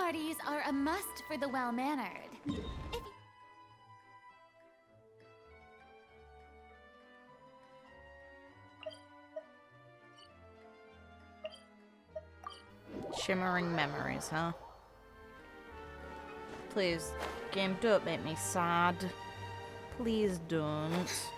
parties are a must for the well-mannered. Shimmering memories, huh? Please, game, don't make me sad. Please don't.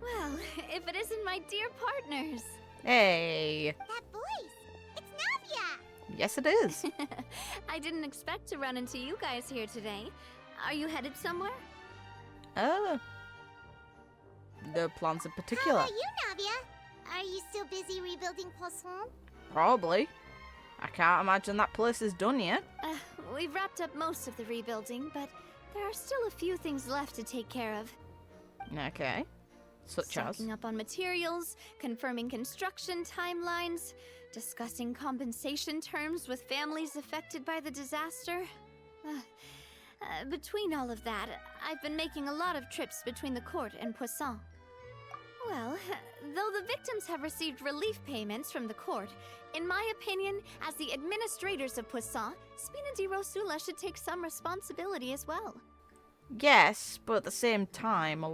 Well, if it isn't my dear partners. Hey. That voice! It's Navia! Yes, it is. I didn't expect to run into you guys here today. Are you headed somewhere? Oh. No plans in How particular. about you, Navia? Are you still busy rebuilding Poisson? Probably. I can't imagine that place is done yet. We've wrapped up most of the rebuilding, but there are still a few things left to take care of. Okay. Such as? Stocking up on materials, confirming construction timelines, discussing compensation terms with families affected by the disaster. Between all of that, I've been making a lot of trips between the court and Poisson. Well, though the victims have received relief payments from the court, in my opinion, as the administrators of Poisson, Spina de Rosula should take some responsibility as well. Yes, but at the same time,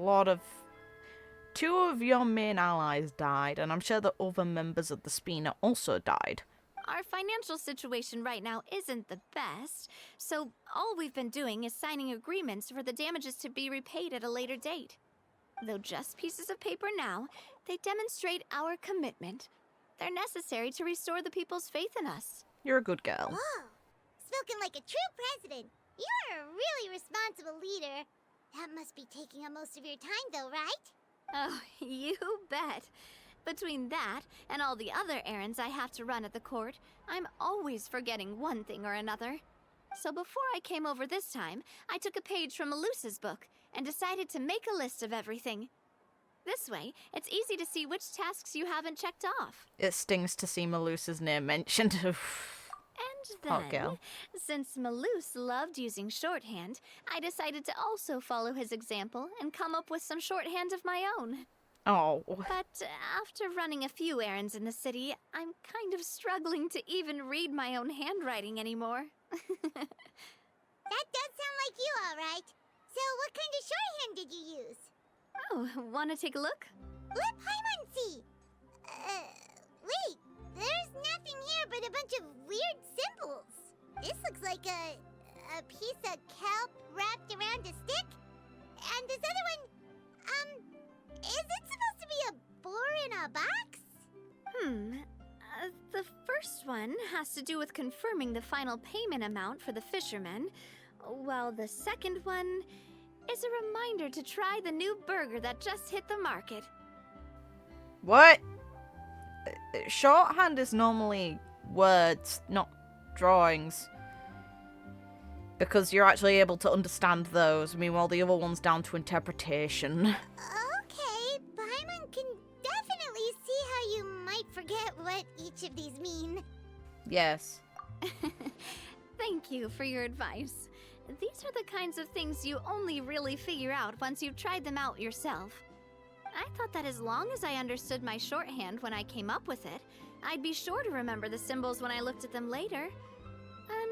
two of your main allies died, and I'm sure that other members of the Spina also died. Our financial situation right now isn't the best, so all we've been doing is signing agreements for the damages to be repaid at a later date. Though just pieces of paper now, they demonstrate our commitment. They're necessary to restore the people's faith in us. You're a good girl. Whoa! Spoken like a true president. You're a really responsible leader. That must be taking up most of your time, though, right? Oh, you bet. Between that and all the other errands I have to run at the court, I'm always forgetting one thing or another. So before I came over this time, I took a page from Melusa's book and decided to make a list of everything. This way, it's easy to see which tasks you haven't checked off. It stings to see Melusa's name mentioned. And Hot then, girl. since Melus loved using shorthand, I decided to also follow his example and come up with some shorthand of my own. Oh. But after running a few errands in the city, I'm kind of struggling to even read my own handwriting anymore. That does sound like you, all right. So what kind of shorthand did you use? Oh, wanna take a look? Let Paimon see. Wait. There's nothing here but a bunch of weird symbols. This looks like a piece of kelp wrapped around a stick. And this other one, is it supposed to be a boar in a box? The first one has to do with confirming the final payment amount for the fishermen, while the second one is a reminder to try the new burger that just hit the market. What? Shorthand is normally words, not drawings. Because you're actually able to understand those, meanwhile the other one's down to interpretation. Okay, Paimon can definitely see how you might forget what each of these mean. Yes. Thank you for your advice. These are the kinds of things you only really figure out once you've tried them out yourself. I thought that as long as I understood my shorthand when I came up with it, I'd be sure to remember the symbols when I looked at them later.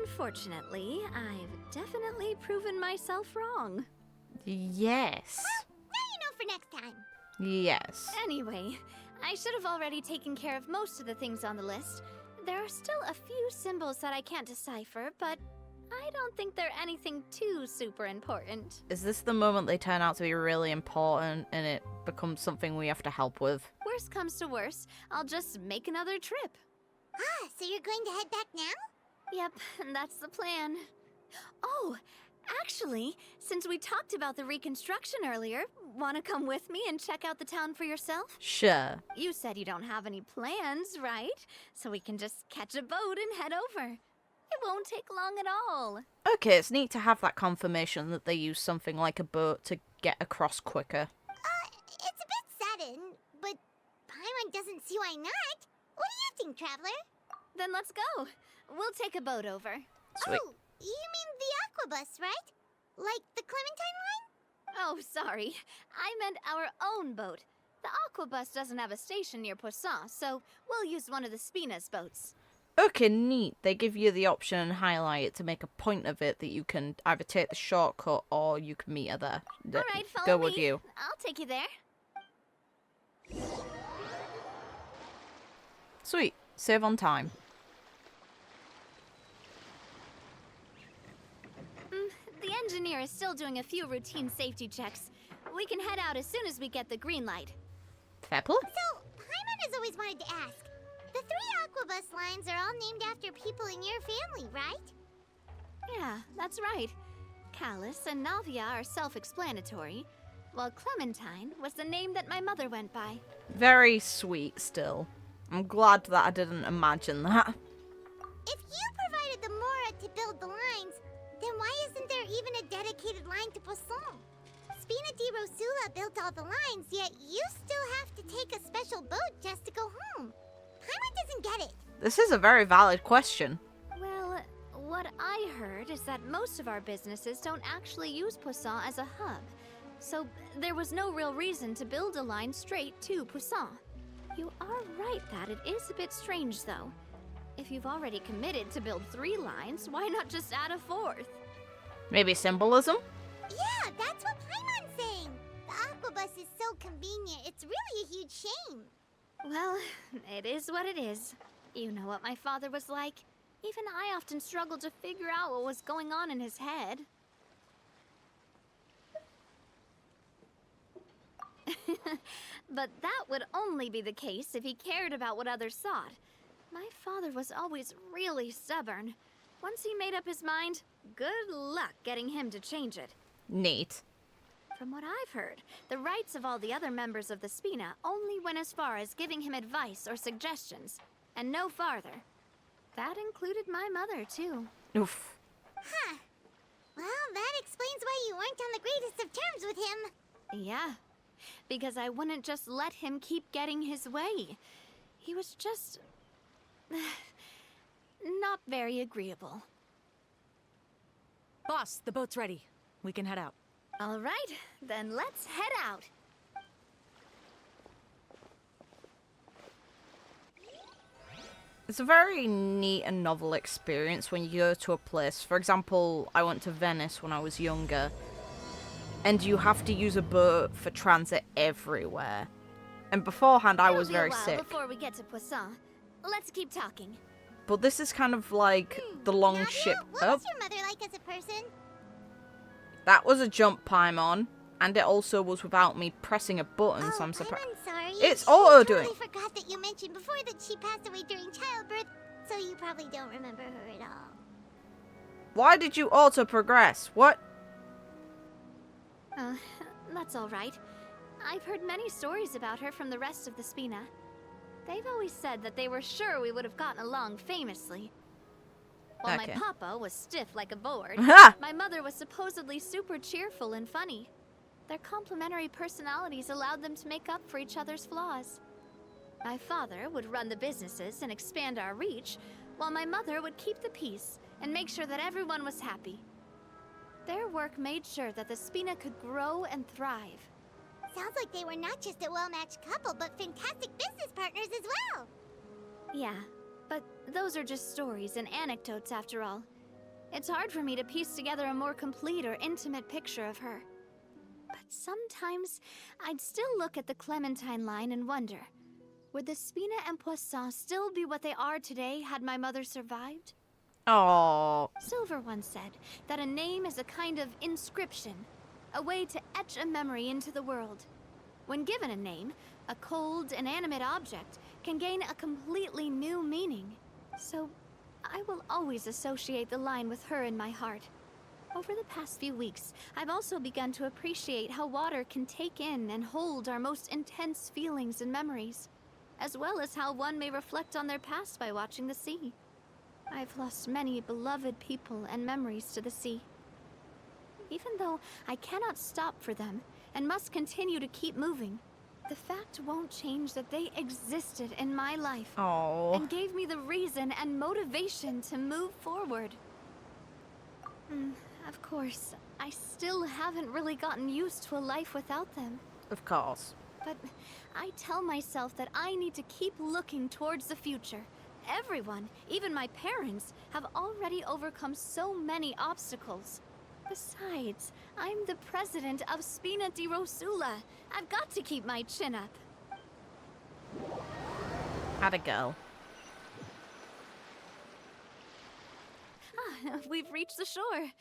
Unfortunately, I've definitely proven myself wrong. Yes. Now you know for next time. Yes. Anyway, I should have already taken care of most of the things on the list. There are still a few symbols that I can't decipher, but I don't think they're anything too super important. Is this the moment they turn out to be really important and it becomes something we have to help with? Worst comes to worst, I'll just make another trip. So you're going to head back now? Yep, that's the plan. Oh, actually, since we talked about the reconstruction earlier, want to come with me and check out the town for yourself? Sure. You said you don't have any plans, right? So we can just catch a boat and head over. It won't take long at all. Okay, it's neat to have that confirmation that they use something like a boat to get across quicker. It's a bit sudden, but Paimon doesn't see why not. What do you think, Traveler? Then let's go. We'll take a boat over. Sweet. Oh, you mean the aquabus, right? Like the Clementine line? Oh, sorry. I meant our own boat. The Aquabus doesn't have a station near Poisson, so we'll use one of the Spina's boats. Okay, neat. They give you the option and highlight it to make a point of it that you can either take the shortcut or you can meet her there. All right, follow Go me. with you. I'll take you there. Sweet. Save on time. The engineer is still doing a few routine safety checks. We can head out as soon as we get the green light. Fair play. So, Paimon has always wanted to ask. The 3 Aquabus lines are all named after people in your family, right? Yeah, that's right. Callus and Navia are self-explanatory, while Clementine was the name that my mother went by. Very sweet still. I'm glad that I didn't imagine that. If you provided the Mora to build the lines, then why isn't there even a dedicated line to Poisson? Spina de Rosula built all the lines, yet you still have to take a special boat just to go home. Paimon doesn't get it. This is a very valid question. Well, what I heard is that most of our businesses don't actually use Poisson as a hub, so there was no real reason to build a line straight to Poisson. You are right that it is a bit strange, though. If you've already committed to build 3 lines, why not just add a 4th? Maybe symbolism? Yeah, that's what Paimon's saying. The Aquabus is so convenient, it's really a huge shame. Well, it is what it is. You know what my father was like. Even I often struggled to figure out what was going on in his head. But that would only be the case if he cared about what others thought. My father was always really stubborn. Once he made up his mind, good luck getting him to change it. Neat. From what I've heard, the rights of all the other members of the Spina only went as far as giving him advice or suggestions, and no farther. That included my mother, too. Oof. Huh. Well, that explains why you weren't on the greatest of terms with him. Yeah, because I wouldn't just let him keep getting his way. He was just... not very agreeable. Boss, the boat's ready. We can head out. All right, then let's head out. It's a very neat and novel experience when you go to a place. For example, I went to Venice when I was younger, and you have to use a boat for transit everywhere. And beforehand, I was very sick. Before we get to Poisson, let's keep talking. But this is kind of like the long Navia, ship. what was your mother like as a person? That was a jump Paimon, and it also was without me pressing a button, so I'm surprised. I'm sorry. It's She auto-doing. totally forgot that you mentioned before that she passed away during childbirth, so you probably don't remember her at all. Why did you auto-progress? What? That's all right. I've heard many stories about her from the rest of the Spina. They've always said that they were sure we would have gotten along famously. While Okay. my papa was stiff like a board, Ha! my mother was supposedly super cheerful and funny. Their complementary personalities allowed them to make up for each other's flaws. My father would run the businesses and expand our reach, while my mother would keep the peace and make sure that everyone was happy. Their work made sure that the Spina could grow and thrive. Sounds like they were not just a well-matched couple, but fantastic business partners as well. Yeah, but those are just stories and anecdotes after all. It's hard for me to piece together a more complete or intimate picture of her. But sometimes, I'd still look at the Clementine line and wonder, would the Spina and Poisson still be what they are today had my mother survived? Oh, Silver once said that a name is a kind of inscription, a way to etch a memory into the world. When given a name, a cold, inanimate object can gain a completely new meaning. So, I will always associate the line with her in my heart. Over the past few weeks, I've also begun to appreciate how water can take in and hold our most intense feelings and memories, as well as how one may reflect on their past by watching the sea. I've lost many beloved people and memories to the sea. Even though I cannot stop for them and must continue to keep moving, the fact won't change that they existed in my life oh. and gave me the reason and motivation to move forward. Of course, I still haven't really gotten used to a life without them. Of course. But I tell myself that I need to keep looking towards the future. Everyone, even my parents, have already overcome so many obstacles. Besides, I'm the president of Spina de Rosula. I've got to keep my chin up. How'd it go? We've reached the shore.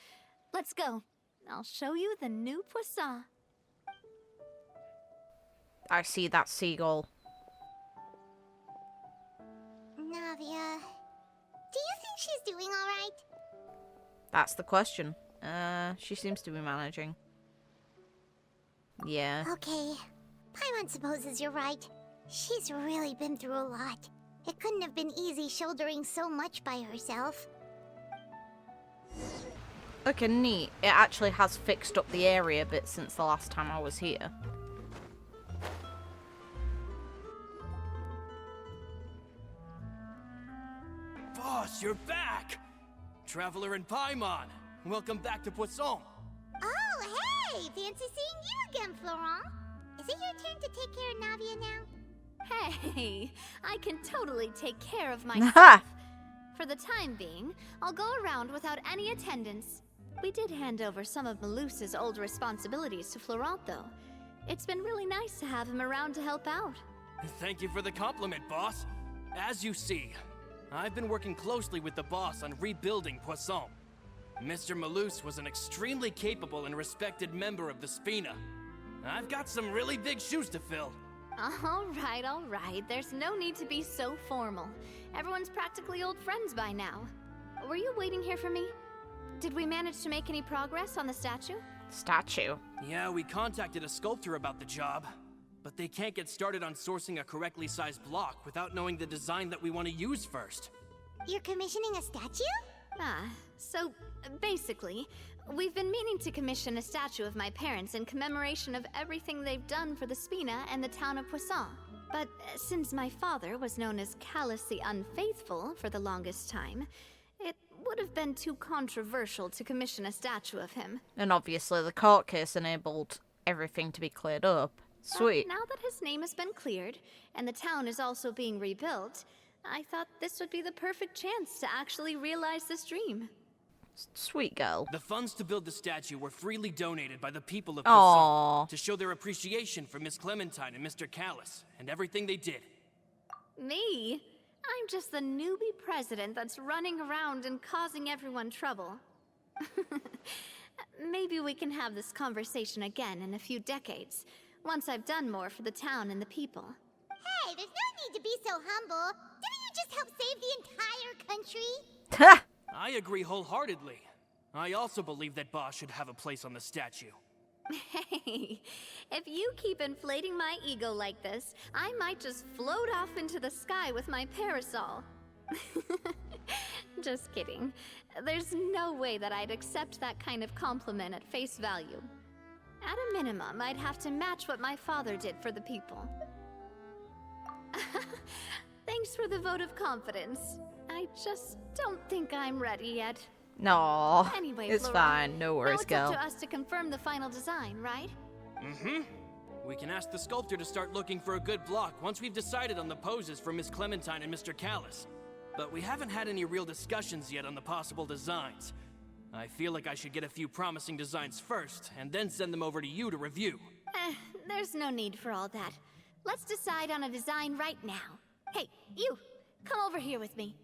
Let's go. I'll show you the new poisson. I see that seagull. Navia, do you think she's doing all right? That's the question. She seems to be managing. Yeah. Okay. Paimon supposes you're right. She's really been through a lot. It couldn't have been easy shouldering so much by herself. Okay, neat. It actually has fixed up the area a bit since the last time I was here. Boss, you're back! Traveler and Paimon, welcome back to Poisson. Oh, hey! Fancy seeing you again, Florent. Is it your turn to take care of Navia now? Hey, I can totally take care of myself. Ha! For the time being, I'll go around without any attendance. We did hand over some of Malus's old responsibilities to Florent, though. It's been really nice to have him around to help out. Thank you for the compliment, boss. As you see, I've been working closely with the boss on rebuilding Poisson. Mr. Malus was an extremely capable and respected member of the Spina. I've got some really big shoes to fill. All right. There's no need to be so formal. Everyone's practically old friends by now. Were you waiting here for me? Did we manage to make any progress on the statue? Statue. Yeah, we contacted a sculptor about the job, but they can't get started on sourcing a correctly sized block without knowing the design that we want to use first. You're commissioning a statue? So basically, we've been meaning to commission a statue of my parents in commemoration of everything they've done for the Spina and the town of Poisson. But since my father was known as Callus the Unfaithful for the longest time, it would have been too controversial to commission a statue of him. And obviously the court case enabled everything to be cleared up. Sweet. But now that his name has been cleared, and the town is also being rebuilt, I thought this would be the perfect chance to actually realize this dream. Sweet girl. The funds to build the statue were freely donated by the people of Aww. Poisson to show their appreciation for Miss Clementine and Mr. Callus and everything they did. Me? I'm just the newbie president that's running around and causing everyone trouble. Maybe we can have this conversation again in a few decades, once I've done more for the town and the people. Hey, there's no need to be so humble. Didn't you just help save the entire country? Ha! I agree wholeheartedly. I also believe that Boss should have a place on the statue. Hey, if you keep inflating my ego like this, I might just float off into the sky with my parasol. Just kidding. There's no way that I'd accept that kind of compliment at face value. At a minimum, I'd have to match what my father did for the people. Thanks for the vote of confidence. I just don't think I'm ready yet. No, Anyway, it's Flora, fine. No worries, now it's girl. up to us to confirm the final design, right? Mm-hmm. We can ask the sculptor to start looking for a good block once we've decided on the poses for Miss Clementine and Mr. Callus. But we haven't had any real discussions yet on the possible designs. I feel like I should get a few promising designs first, and then send them over to you to review. There's no need for all that. Let's decide on a design right now. Hey, you! Come over here with me.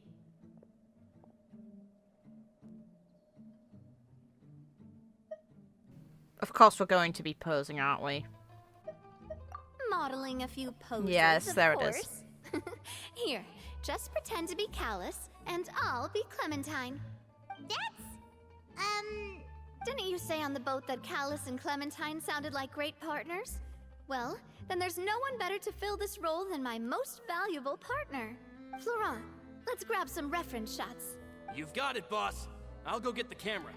Of course we're going to be posing, aren't we? Modeling a few poses, Yes, of there it course. is. Here, just pretend to be Callus, and I'll be Clementine. That's, Didn't you say on the boat that Callus and Clementine sounded like great partners? Well, then there's no one better to fill this role than my most valuable partner. Florent, let's grab some reference shots. You've got it, boss. I'll go get the camera.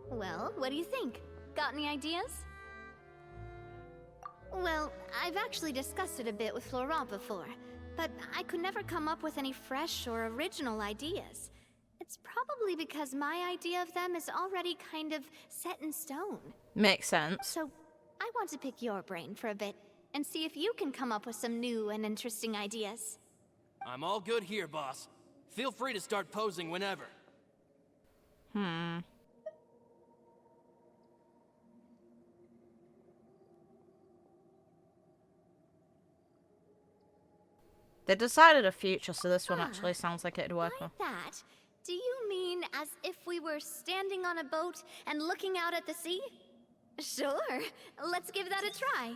Well, what do you think? Got any ideas? Well, I've actually discussed it a bit with Florent before, but I could never come up with any fresh or original ideas. It's probably because my idea of them is already kind of set in stone. Makes sense. So, I want to pick your brain for a bit and see if you can come up with some new and interesting ideas. I'm all good here, boss. Feel free to start posing whenever. They decided a future, so this one actually sounds like it'd work Like well. that? Do you mean as if we were standing on a boat and looking out at the sea? Sure, let's give that a try.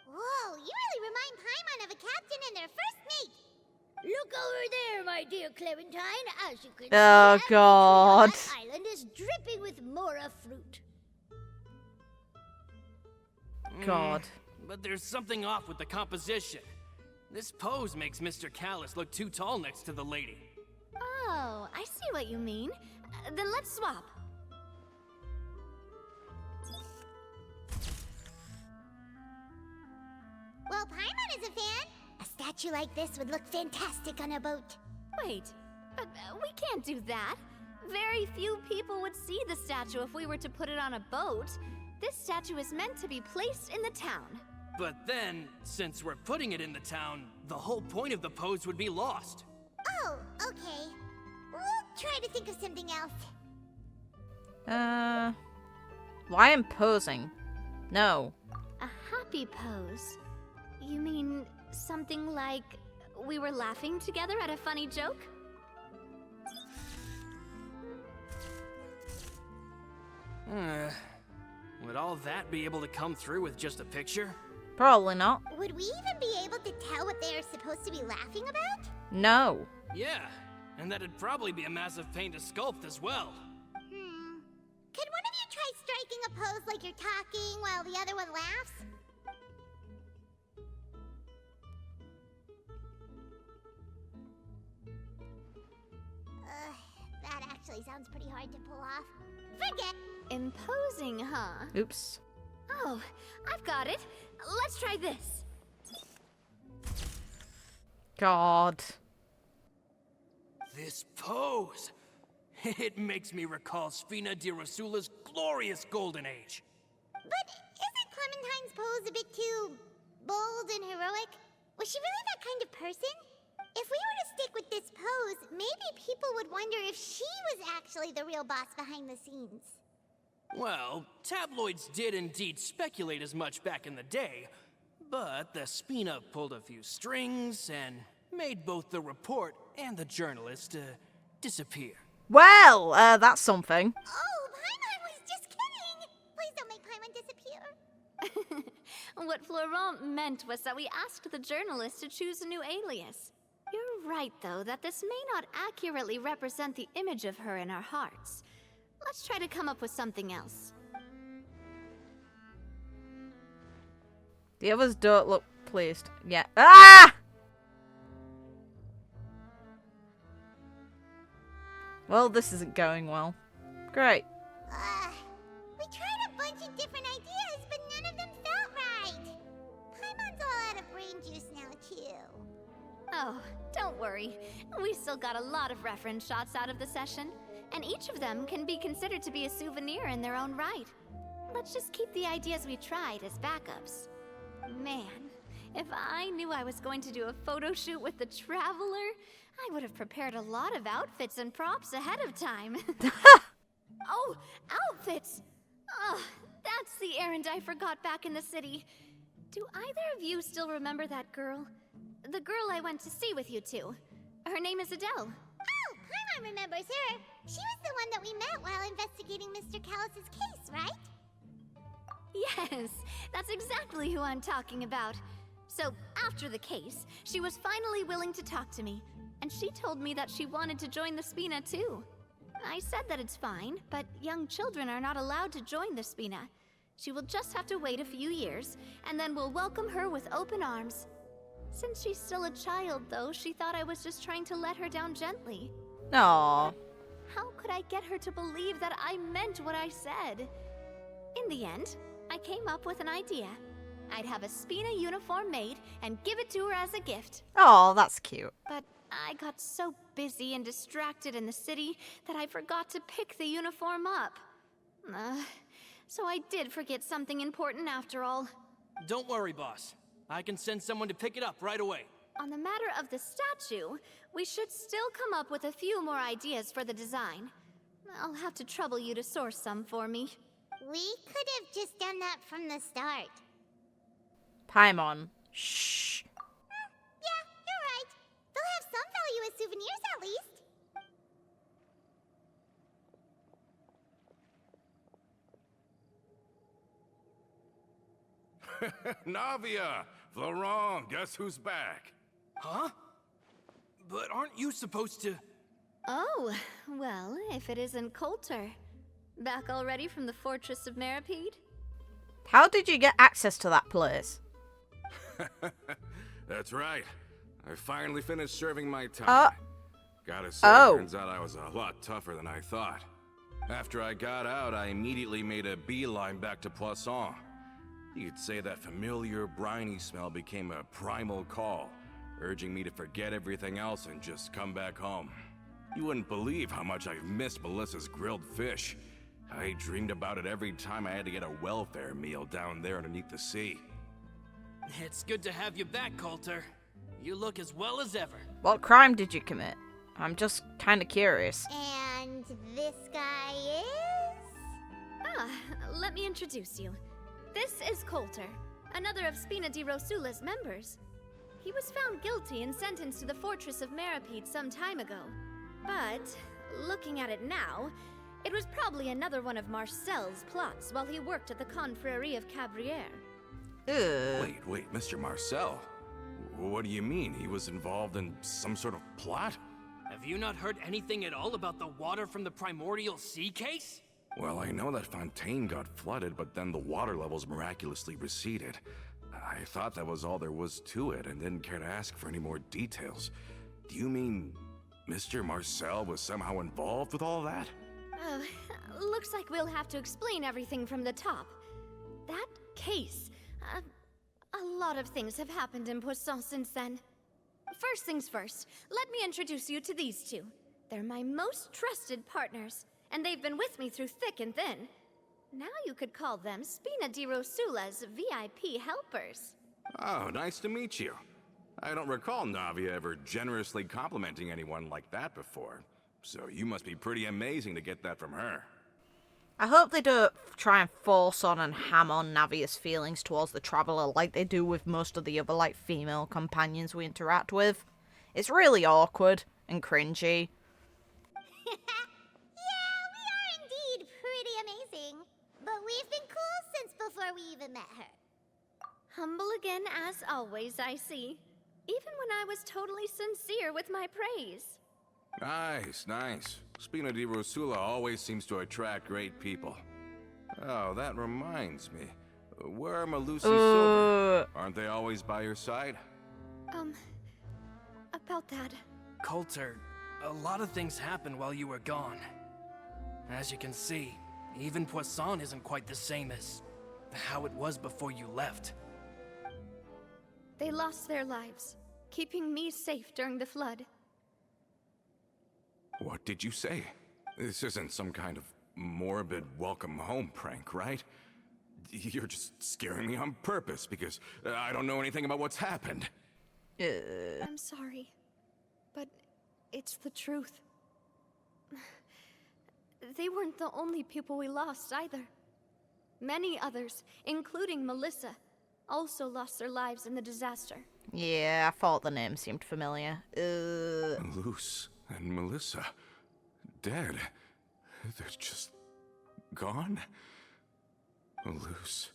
Whoa, you really remind Paimon of a captain and their first mate. Look over there, my dear Clementine. As you can Oh, see, every tree God. on that island is dripping with mora fruit. God. But there's something off with the composition. This pose makes Mr. Callus look too tall next to the lady. Oh, I see what you mean. Then let's swap. Well, Paimon is a fan. A statue like this would look fantastic on a boat. Wait, but we can't do that. Very few people would see the statue if we were to put it on a boat. This statue is meant to be placed in the town. But then, since we're putting it in the town, the whole point of the pose would be lost. Oh, okay. We'll try to think of something else. Why am posing? No. A happy pose? You mean something like we were laughing together at a funny joke? Would all that be able to come through with just a picture? Probably not. Would we even be able to tell what they are supposed to be laughing about? No. Yeah, and that'd probably be a massive pain to sculpt as well. Could one of you try striking a pose like you're talking while the other one laughs? That actually sounds pretty hard to pull off. Forget! Imposing, huh? Oops. Oh, I've got it. Let's try this. God. This pose! It makes me recall Spina de Rosula's glorious golden age. But isn't Clementine's pose a bit too bold and heroic? Was she really that kind of person? If we were to stick with this pose, maybe people would wonder if she was actually the real boss behind the scenes. Well, tabloids did indeed speculate as much back in the day, but the Spina pulled a few strings and made both the report and the journalist disappear. Well, that's something. Oh, Paimon was just kidding! Please don't make Paimon disappear. What Florent meant was that we asked the journalist to choose a new alias. You're right, though, that this may not accurately represent the image of her in our hearts. Let's try to come up with something else. The others don't look pleased. Yeah. Ah! Well, this isn't going well. Great. We tried a bunch of different ideas, but none of them felt right. Paimon's all out of brain juice now, too. Oh, don't worry. We still got a lot of reference shots out of the session, and each of them can be considered to be a souvenir in their own right. Let's just keep the ideas we tried as backups. Man, if I knew I was going to do a photo shoot with the Traveler, I would have prepared a lot of outfits and props ahead of time. Oh, outfits! Oh, that's the errand I forgot back in the city. Do either of you still remember that girl? The girl I went to see with you two. Her name is Adele. Oh, Paimon remembers her. She was the one that we met while investigating Mr. Callus's case, right? Yes, that's exactly who I'm talking about. So, after the case, she was finally willing to talk to me, and she told me that she wanted to join the Spina too. I said that it's fine, but young children are not allowed to join the Spina. She will just have to wait a few years, and then we'll welcome her with open arms. Since she's still a child, though, she thought I was just trying to let her down gently. Aww. How could I get her to believe that I meant what I said? In the end, I came up with an idea. I'd have a Spina uniform made and give it to her as a gift. Oh, that's cute. But I got so busy and distracted in the city that I forgot to pick the uniform up. So I did forget something important after all. Don't worry, boss. I can send someone to pick it up right away. On the matter of the statue, we should still come up with a few more ideas for the design. I'll have to trouble you to source some for me. We could have just done that from the start. Paimon. Shh. Yeah, you're right. They'll have some value as souvenirs at least. Navia! Florent, guess who's back? Huh? But aren't you supposed to... Oh, well, if it isn't Coulter. Back already from the Fortress of Meripede? How did you get access to that place? That's right. I finally finished serving my time. Gotta say, turns out I was a lot tougher than I thought. After I got out, I immediately made a beeline back to Poisson. You could say that familiar, briny smell became a primal call, urging me to forget everything else and just come back home. You wouldn't believe how much I've missed Melissa's grilled fish. I dreamed about it every time I had to get a welfare meal down there underneath the sea. It's good to have you back, Coulter. You look as well as ever. What crime did you commit? I'm just kind of curious. And this guy is? Let me introduce you. This is Coulter, another of Spina de Rosula's members. He was found guilty and sentenced to the Fortress of Meripede some time ago. But, looking at it now, it was probably another one of Marcel's plots while he worked at the Confrérie of Cabrières. Wait, Mr. Marcel? What do you mean? He was involved in some sort of plot? Have you not heard anything at all about the water from the primordial sea case? Well, I know that Fontaine got flooded, but then the water levels miraculously receded. I thought that was all there was to it and didn't care to ask for any more details. Do you mean Mr. Marcel was somehow involved with all that? Oh, looks like we'll have to explain everything from the top. That case, a lot of things have happened in Poisson since then. First things first, let me introduce you to these two. They're my most trusted partners, and they've been with me through thick and thin. Now you could call them Spina de Rosula's VIP helpers. Oh, nice to meet you. I don't recall Navia ever generously complimenting anyone like that before. So you must be pretty amazing to get that from her. I hope they don't try and force on and ham on Navia's feelings towards the Traveler like they do with most of the other, female companions we interact with. It's really awkward and cringy. Yeah, we are indeed pretty amazing. But we've been cool since before we even met her. Humble again as always, I see. Even when I was totally sincere with my praise. Nice. Spina de Rosula always seems to attract great people. Oh, that reminds me. Where are Malusi Silver? Aren't they always by your side? About that. Coulter, a lot of things happened while you were gone. As you can see, even Poisson isn't quite the same as how it was before you left. They lost their lives, keeping me safe during the flood. What did you say? This isn't some kind of morbid welcome home prank, right? You're just scaring me on purpose because I don't know anything about what's happened. I'm sorry, but it's the truth. They weren't the only people we lost either. Many others, including Melissa, also lost their lives in the disaster. Yeah, I thought the name seemed familiar. Luce and Melissa, dead. They're just gone? Luce,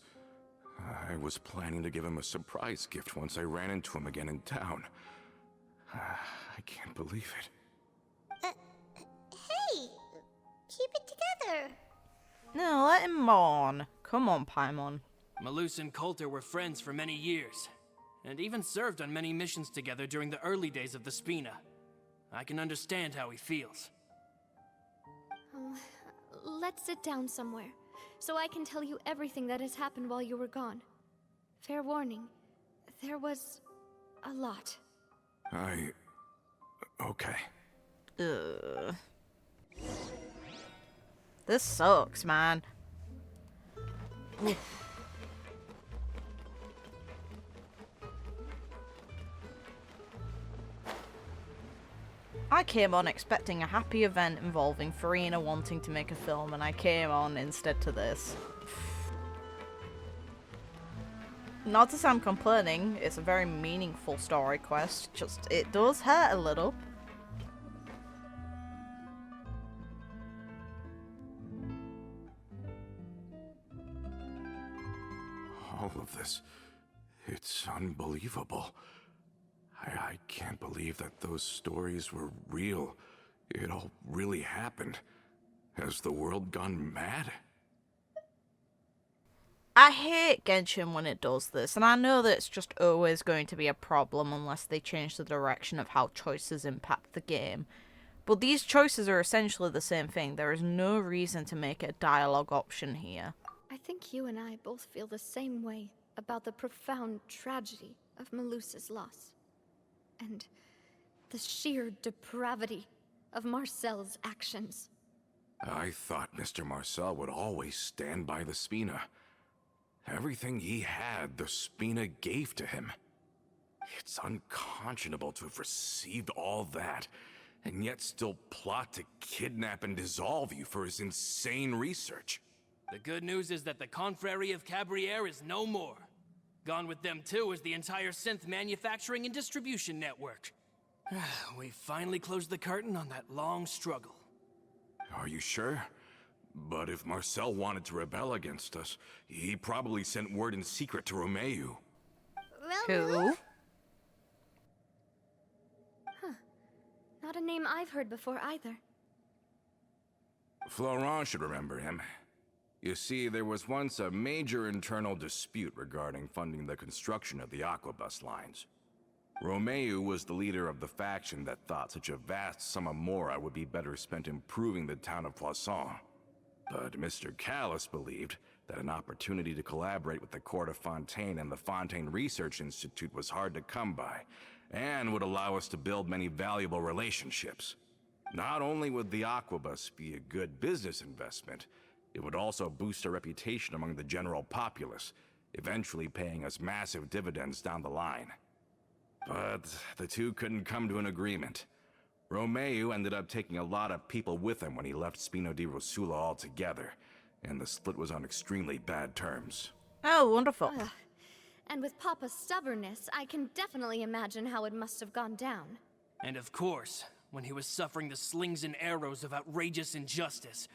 I was planning to give him a surprise gift once I ran into him again in town. I can't believe it. Hey, keep it together. No, let him mourn. Come on, Paimon. Malus and Coulter were friends for many years, and even served on many missions together during the early days of the Spina. I can understand how he feels. Let's sit down somewhere, so I can tell you everything that has happened while you were gone. Fair warning, there was a lot. Okay. This sucks, man. I came on expecting a happy event involving Farina wanting to make a film, and I came on instead to this. Not to sound complaining, it's a very meaningful story quest, just it does hurt a little. All of this, it's unbelievable. I can't believe that those stories were real. It all really happened. Has the world gone mad? I hate Genshin when it does this, and I know that it's just always going to be a problem unless they change the direction of how choices impact the game. But these choices are essentially the same thing. There is no reason to make a dialogue option here. I think you and I both feel the same way about the profound tragedy of Melusa's loss. And the sheer depravity of Marcel's actions. I thought Mr. Marcel would always stand by the Spina. Everything he had, the Spina gave to him. It's unconscionable to have received all that, and yet still plot to kidnap and dissolve you for his insane research. The good news is that the Confrérie of Cabriere is no more. Gone with them too is the entire synth manufacturing and distribution network. We finally closed the curtain on that long struggle. Are you sure? But if Marcel wanted to rebel against us, he probably sent word in secret to Romeu. Cool. Huh. Not a name I've heard before either. Florent should remember him. You see, there was once a major internal dispute regarding funding the construction of the Aquabus lines. Romeu was the leader of the faction that thought such a vast sum of mora would be better spent improving the town of Poisson. But Mr. Callis believed that an opportunity to collaborate with the Court of Fontaine and the Fontaine Research Institute was hard to come by, and would allow us to build many valuable relationships. Not only would the Aquabus be a good business investment, it would also boost our reputation among the general populace, eventually paying us massive dividends down the line. But the two couldn't come to an agreement. Romeu ended up taking a lot of people with him when he left Spina de Rosula altogether, and the split was on extremely bad terms. Oh, wonderful. And with Papa's stubbornness, I can definitely imagine how it must have gone down. And of course, when he was suffering the slings and arrows of outrageous injustice,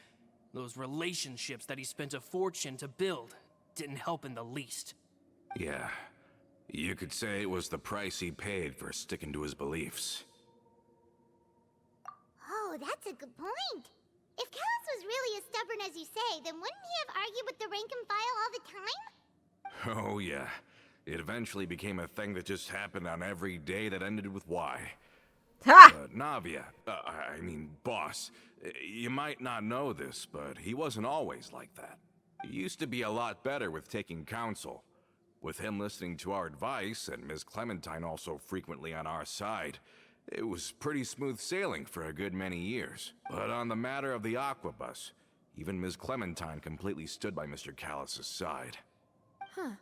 those relationships that he spent a fortune to build didn't help in the least. Yeah, you could say it was the price he paid for sticking to his beliefs. Oh, that's a good point. If Callis was really as stubborn as you say, then wouldn't he have argued with the rank and file all the time? Oh yeah, it eventually became a thing that just happened on every day that ended with Y. Ha! Navia, boss, you might not know this, but he wasn't always like that. He used to be a lot better with taking counsel. With him listening to our advice, and Ms. Clementine also frequently on our side, it was pretty smooth sailing for a good many years. But on the matter of the Aquabus, even Ms. Clementine completely stood by Mr. Callis' side. Huh.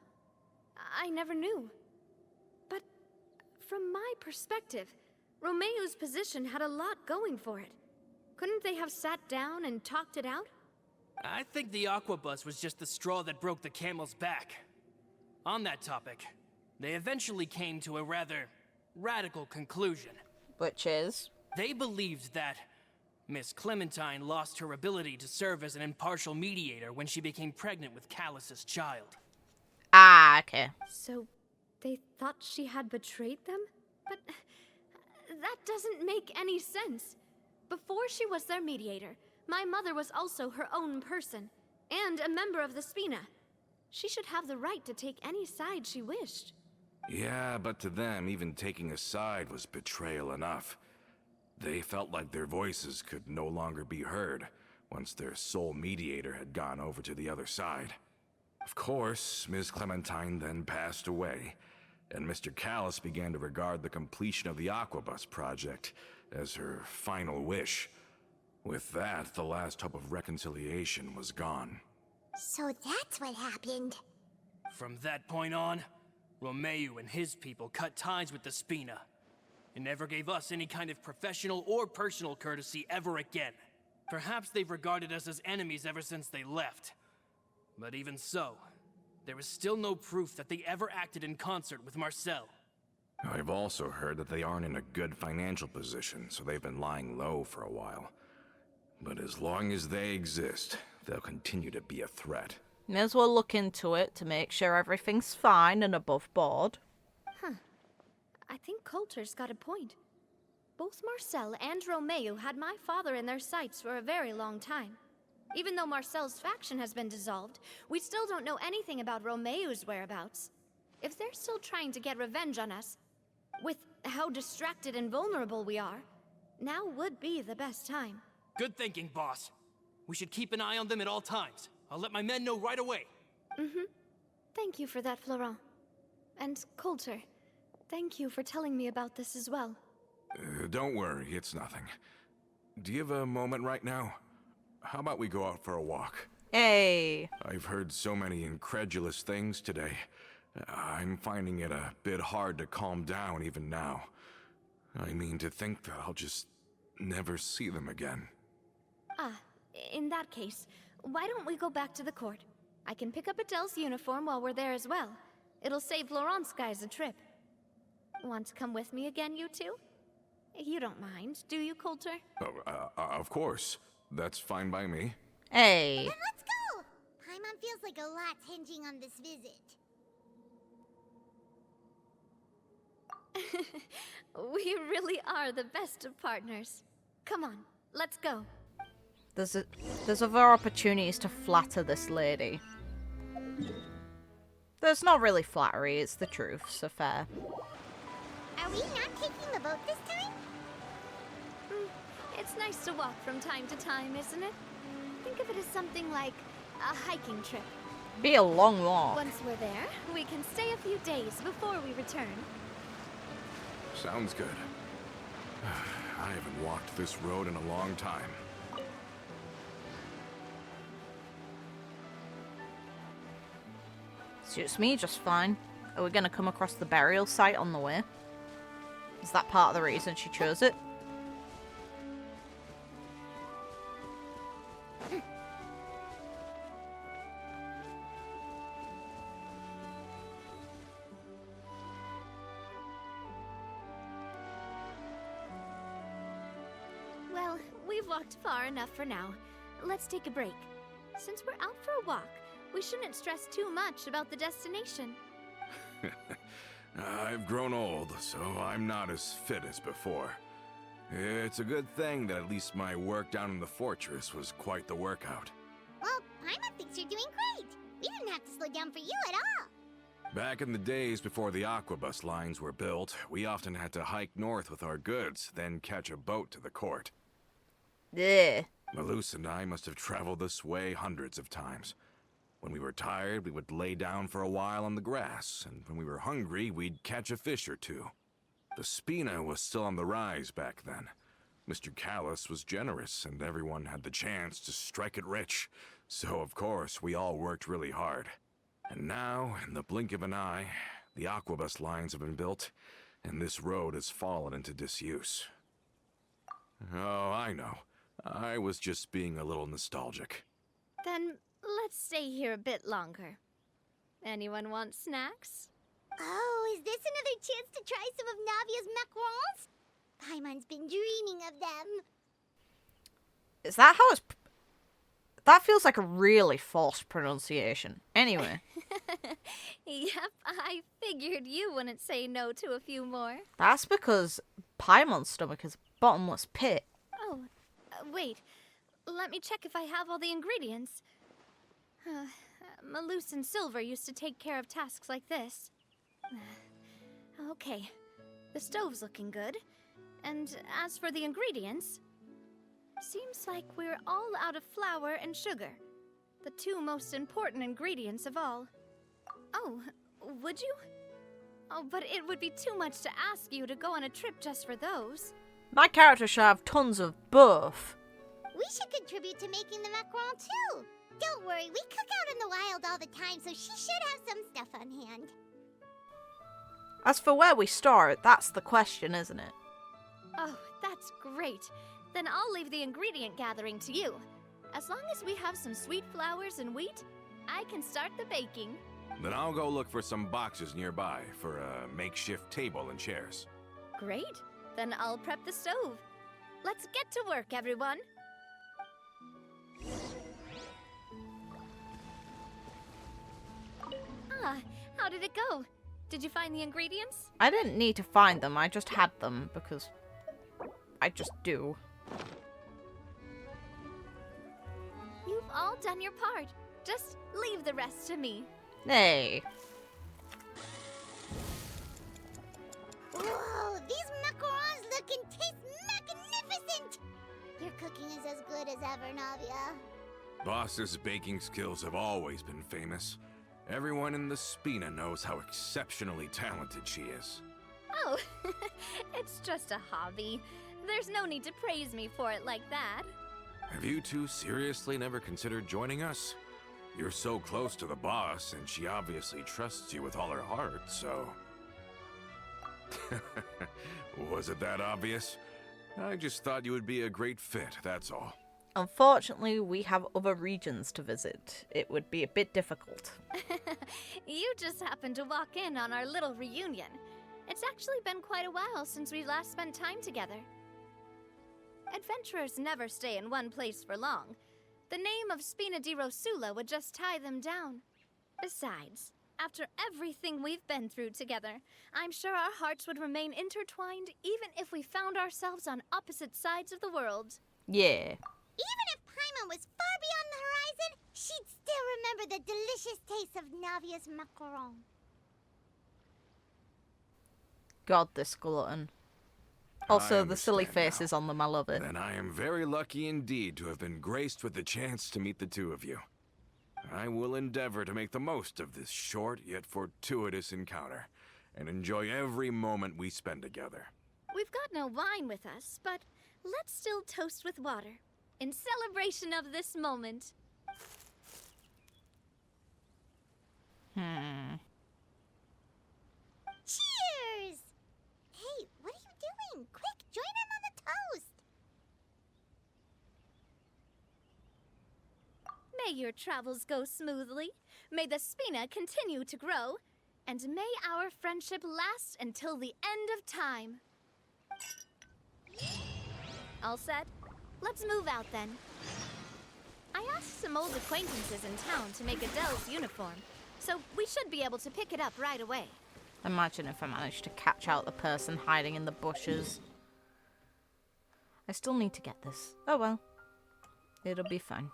I never knew. But from my perspective, Romeu's position had a lot going for it. Couldn't they have sat down and talked it out? I think the Aquabus was just the straw that broke the camel's back. On that topic, they eventually came to a rather radical conclusion. Which is? They believed that Miss Clementine lost her ability to serve as an impartial mediator when she became pregnant with Callis's child. Ah, okay. So, they thought she had betrayed them? But that doesn't make any sense. Before she was their mediator, my mother was also her own person, and a member of the Spina. She should have the right to take any side she wished. Yeah, but to them, even taking a side was betrayal enough. They felt like their voices could no longer be heard once their sole mediator had gone over to the other side. Of course, Ms. Clementine then passed away, and Mr. Callis began to regard the completion of the Aquabus project as her final wish. With that, the last hope of reconciliation was gone. So that's what happened. From that point on, Romeo and his people cut ties with the Spina, and never gave us any kind of professional or personal courtesy ever again. Perhaps they've regarded us as enemies ever since they left. But even so, there is still no proof that they ever acted in concert with Marcel. I've also heard that they aren't in a good financial position, so they've been lying low for a while. But as long as they exist, they'll continue to be a threat. May as well look into it to make sure everything's fine and above board. I think Coulter's got a point. Both Marcel and Romeo had my father in their sights for a very long time. Even though Marcel's faction has been dissolved, we still don't know anything about Romeo's whereabouts. If they're still trying to get revenge on us, with how distracted and vulnerable we are, now would be the best time. Good thinking, boss. We should keep an eye on them at all times. I'll let my men know right away. Thank you for that, Florent. And Coulter, thank you for telling me about this as well. Don't worry, it's nothing. Do you have a moment right now? How about we go out for a walk? Hey. I've heard so many incredulous things today. I'm finding it a bit hard to calm down even now. I mean, to think that I'll just never see them again. In that case, why don't we go back to the court? I can pick up Adele's uniform while we're there as well. It'll save Laurent's guys a trip. Want to come with me again, you two? You don't mind, do you, Coulter? Oh, of course. That's fine by me. Hey. Then let's go! Paimon feels like a lot's hinging on this visit. We really are the best of partners. Come on, let's go. There's other opportunities to flatter this lady. There's not really flattery, it's the truth, so fair. Are we not taking the boat this time? It's nice to walk from time to time, isn't it? Think of it as something like a hiking trip. Be a long walk. Once we're there, we can stay a few days before we return. Sounds good. I haven't walked this road in a long time. Suits me just fine. Are we gonna come across the burial site on the way? Is that part of the reason she chose it? Well, we've walked far enough for now. Let's take a break. Since we're out for a walk, we shouldn't stress too much about the destination. I've grown old, so I'm not as fit as before. It's a good thing that at least my work down in the fortress was quite the workout. Well, Paimon thinks you're doing great. We didn't have to slow down for you at all. Back in the days before the aquabus lines were built, we often had to hike north with our goods, then catch a boat to the court. Yeah. Malus and I must have traveled this way hundreds of times. When we were tired, we would lay down for a while on the grass, and when we were hungry, we'd catch a fish or two. The Spina was still on the rise back then. Mr. Callis was generous, and everyone had the chance to strike it rich. So, of course, we all worked really hard. And now, in the blink of an eye, the aquabus lines have been built, and this road has fallen into disuse. Oh, I know. I was just being a little nostalgic. Then let's stay here a bit longer. Anyone want snacks? Oh, is this another chance to try some of Navia's macarons? Paimon's been dreaming of them. Is that how it's... That feels like a really forced pronunciation. Anyway. Yep, I figured you wouldn't say no to a few more. That's because Paimon's stomach is a bottomless pit. Oh, wait. Let me check if I have all the ingredients. Malus and Silver used to take care of tasks like this. Okay, the stove's looking good. And as for the ingredients, seems like we're all out of flour and sugar. The two most important ingredients of all. Oh, would you? Oh, but it would be too much to ask you to go on a trip just for those. My character should have tons of both. We should contribute to making the macaron too. Don't worry, we cook out in the wild all the time, so she should have some stuff on hand. As for where we start, that's the question, isn't it? Oh, that's great. Then I'll leave the ingredient gathering to you. As long as we have some sweet flowers and wheat, I can start the baking. Then I'll go look for some boxes nearby for a makeshift table and chairs. Great. Then I'll prep the stove. Let's get to work, everyone. Ah, how did it go? Did you find the ingredients? I didn't need to find them, I just had them because I just do. You've all done your part. Just leave the rest to me. Hey. Whoa, these macarons look and taste magnificent! Your cooking is as good as ever, Navia. Boss's baking skills have always been famous. Everyone in the Spina knows how exceptionally talented she is. Oh, it's just a hobby. There's no need to praise me for it like that. Have you two seriously never considered joining us? You're so close to the boss, and she obviously trusts you with all her heart, so... Was it that obvious? I just thought you would be a great fit, that's all. Unfortunately, we have other regions to visit. It would be a bit difficult. You just happened to walk in on our little reunion. It's actually been quite a while since we last spent time together. Adventurers never stay in one place for long. The name of Spina de Rosula would just tie them down. Besides, after everything we've been through together, I'm sure our hearts would remain intertwined even if we found ourselves on opposite sides of the world. Yeah. Even if Paimon was far beyond the horizon, she'd still remember the delicious taste of Navia's macaron. God, this glutton. Also, the silly faces on them, I love it. Then I am very lucky indeed to have been graced with the chance to meet the two of you. I will endeavor to make the most of this short yet fortuitous encounter, and enjoy every moment we spend together. We've got no wine with us, but let's still toast with water, in celebration of this moment. Cheers! Hey, what are you doing? Quick, join in on the toast! May your travels go smoothly, may the Spina continue to grow, and may our friendship last until the end of time. All set? Let's move out then. I asked some old acquaintances in town to make Adele's uniform, so we should be able to pick it up right away. Imagine if I managed to catch out the person hiding in the bushes. I still need to get this. Oh well. It'll be fine.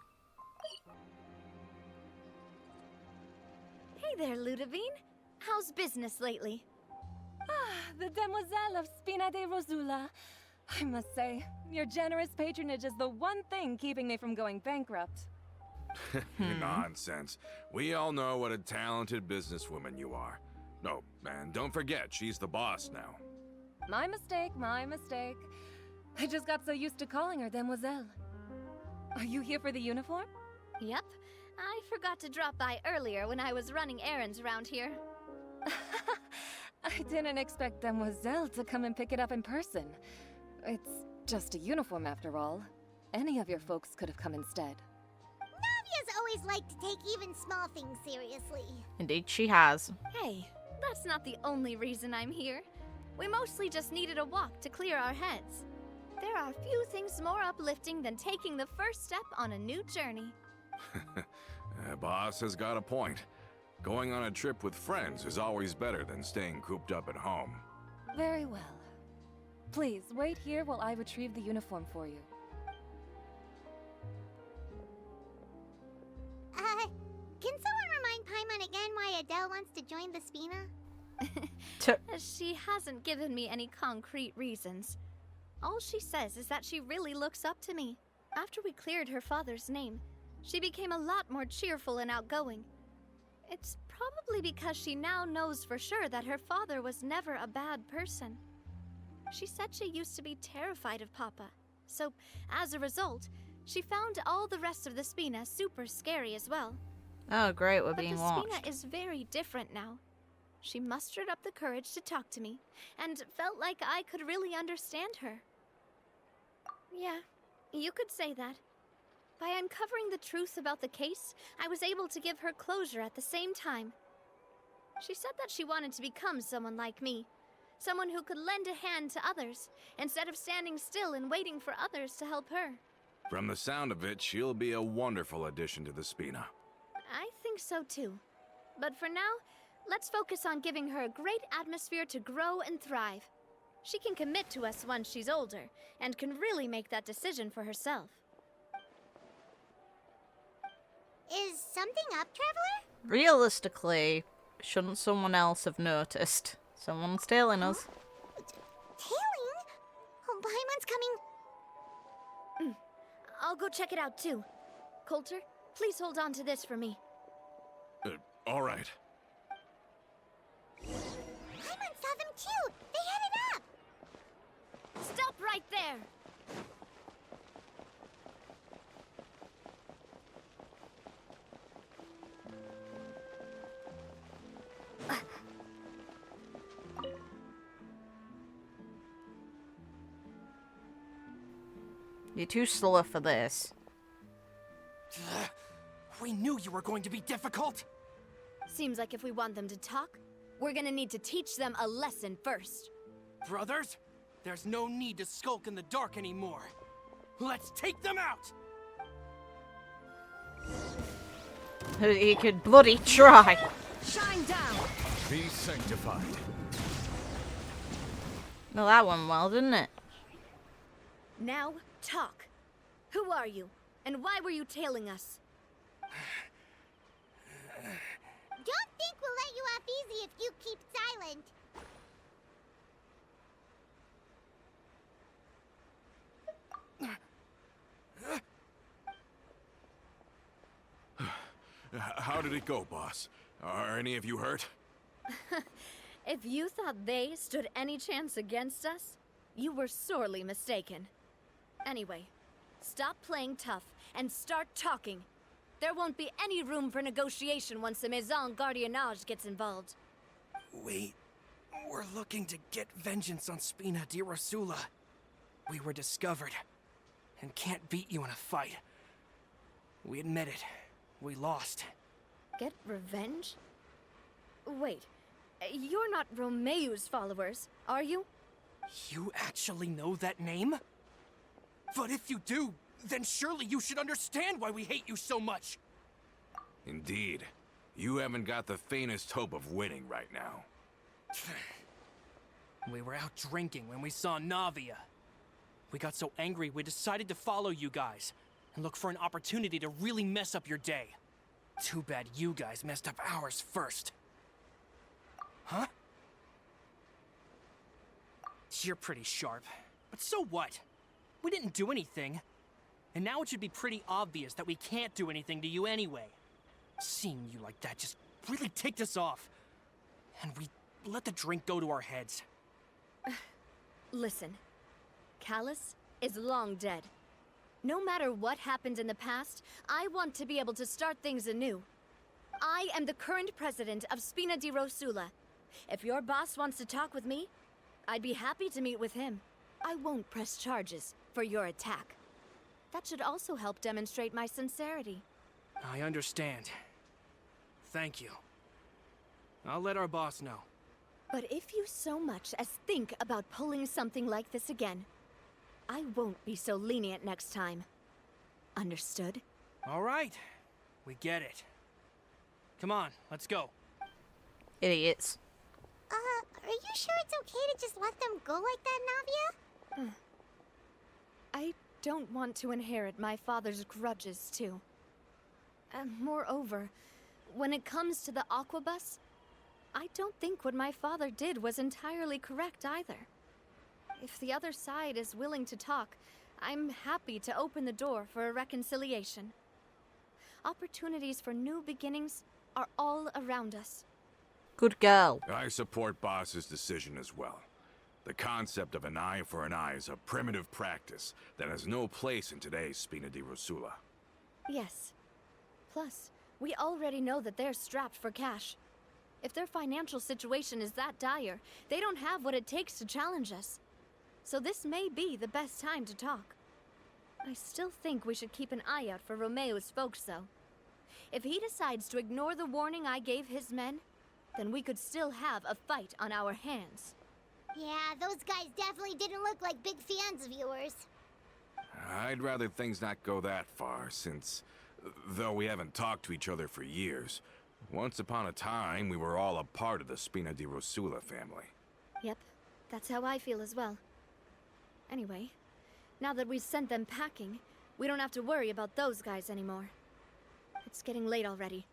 Hey there, Ludovine. How's business lately? Ah, the demoiselle of Spina de Rosula. I must say, your generous patronage is the one thing keeping me from going bankrupt. Nonsense. We all know what a talented businesswoman you are. No, and don't forget, she's the boss now. My mistake, my mistake. I just got so used to calling her demoiselle. Are you here for the uniform? Yep. I forgot to drop by earlier when I was running errands around here. I didn't expect demoiselle to come and pick it up in person. It's just a uniform after all. Any of your folks could have come instead. Navia's always liked to take even small things seriously. Indeed, she has. Hey, that's not the only reason I'm here. We mostly just needed a walk to clear our heads. There are few things more uplifting than taking the first step on a new journey. Boss has got a point. Going on a trip with friends is always better than staying cooped up at home. Very well. Please, wait here while I retrieve the uniform for you. Can someone remind Paimon again why Adele wants to join the Spina? She hasn't given me any concrete reasons. All she says is that she really looks up to me. After we cleared her father's name, she became a lot more cheerful and outgoing. It's probably because she now knows for sure that her father was never a bad person. She said she used to be terrified of Papa, so as a result, She found all the rest of the Spina super scary as well. Oh, great, we're But being the watched. Spina is very different now. She mustered up the courage to talk to me, and felt like I could really understand her. Yeah, you could say that. By uncovering the truth about the case, I was able to give her closure at the same time. She said that she wanted to become someone like me. Someone who could lend a hand to others, instead of standing still and waiting for others to help her. From the sound of it, she'll be a wonderful addition to the Spina. I think so too. But for now, let's focus on giving her a great atmosphere to grow and thrive. She can commit to us once she's older, and can really make that decision for herself. Is something up, Traveler? Realistically, shouldn't someone else have noticed? Someone's tailing us. Tailing? Oh, Paimon's coming. I'll go check it out too. Coulter, please hold on to this for me. All right. Paimon saw them too. They headed up. Stop right there! You're too slow for this. We knew you were going to be difficult. Seems like if we want them to talk, we're gonna need to teach them a lesson first. Brothers, there's no need to skulk in the dark anymore. Let's take them out! He could bloody try. Shine down! Be sanctified. Well, that went well, didn't it? Now, talk. Who are you? And why were you tailing us? Don't think we'll let you off easy if you keep silent. How did it go, boss? Are any of you hurt? If you thought they stood any chance against us, you were sorely mistaken. Anyway, stop playing tough and start talking. There won't be any room for negotiation once the Maison Gardiennage gets involved. We're looking to get vengeance on Spina de Rosula. We were discovered, and can't beat you in a fight. We admit it. We lost. Get revenge? Wait, you're not Romeu's followers, are you? You actually know that name? But if you do, then surely you should understand why we hate you so much. Indeed. You haven't got the faintest hope of winning right now. We were out drinking when we saw Navia. We got so angry we decided to follow you guys and look for an opportunity to really mess up your day. Too bad you guys messed up ours first. Huh? You're pretty sharp, but so what? We didn't do anything. And now it should be pretty obvious that we can't do anything to you anyway. Seeing you like that just really ticked us off. And we let the drink go to our heads. Listen, Callus is long dead. No matter what happened in the past, I want to be able to start things anew. I am the current president of Spina de Rosula. If your boss wants to talk with me, I'd be happy to meet with him. I won't press charges for your attack. That should also help demonstrate my sincerity. I understand. Thank you. I'll let our boss know. But if you so much as think about pulling something like this again, I won't be so lenient next time. Understood? All right. We get it. Come on, let's go. Idiots. Are you sure it's okay to just let them go like that, Navia? I don't want to inherit my father's grudges, too. Moreover, when it comes to the Aquabus, I don't think what my father did was entirely correct either. If the other side is willing to talk, I'm happy to open the door for a reconciliation. Opportunities for new beginnings are all around us. Good girl. I support Boss's decision as well. The concept of an eye for an eye is a primitive practice that has no place in today's Spina de Rosula. Yes. Plus, we already know that they're strapped for cash. If their financial situation is that dire, they don't have what it takes to challenge us. So this may be the best time to talk. I still think we should keep an eye out for Romeo's folks, though. If he decides to ignore the warning I gave his men, then we could still have a fight on our hands. Yeah, those guys definitely didn't look like big fans of yours. I'd rather things not go that far, since, though we haven't talked to each other for years, once upon a time we were all a part of the Spina de Rosula family. Yep, that's how I feel as well. Anyway, now that we've sent them packing, we don't have to worry about those guys anymore. It's getting late already,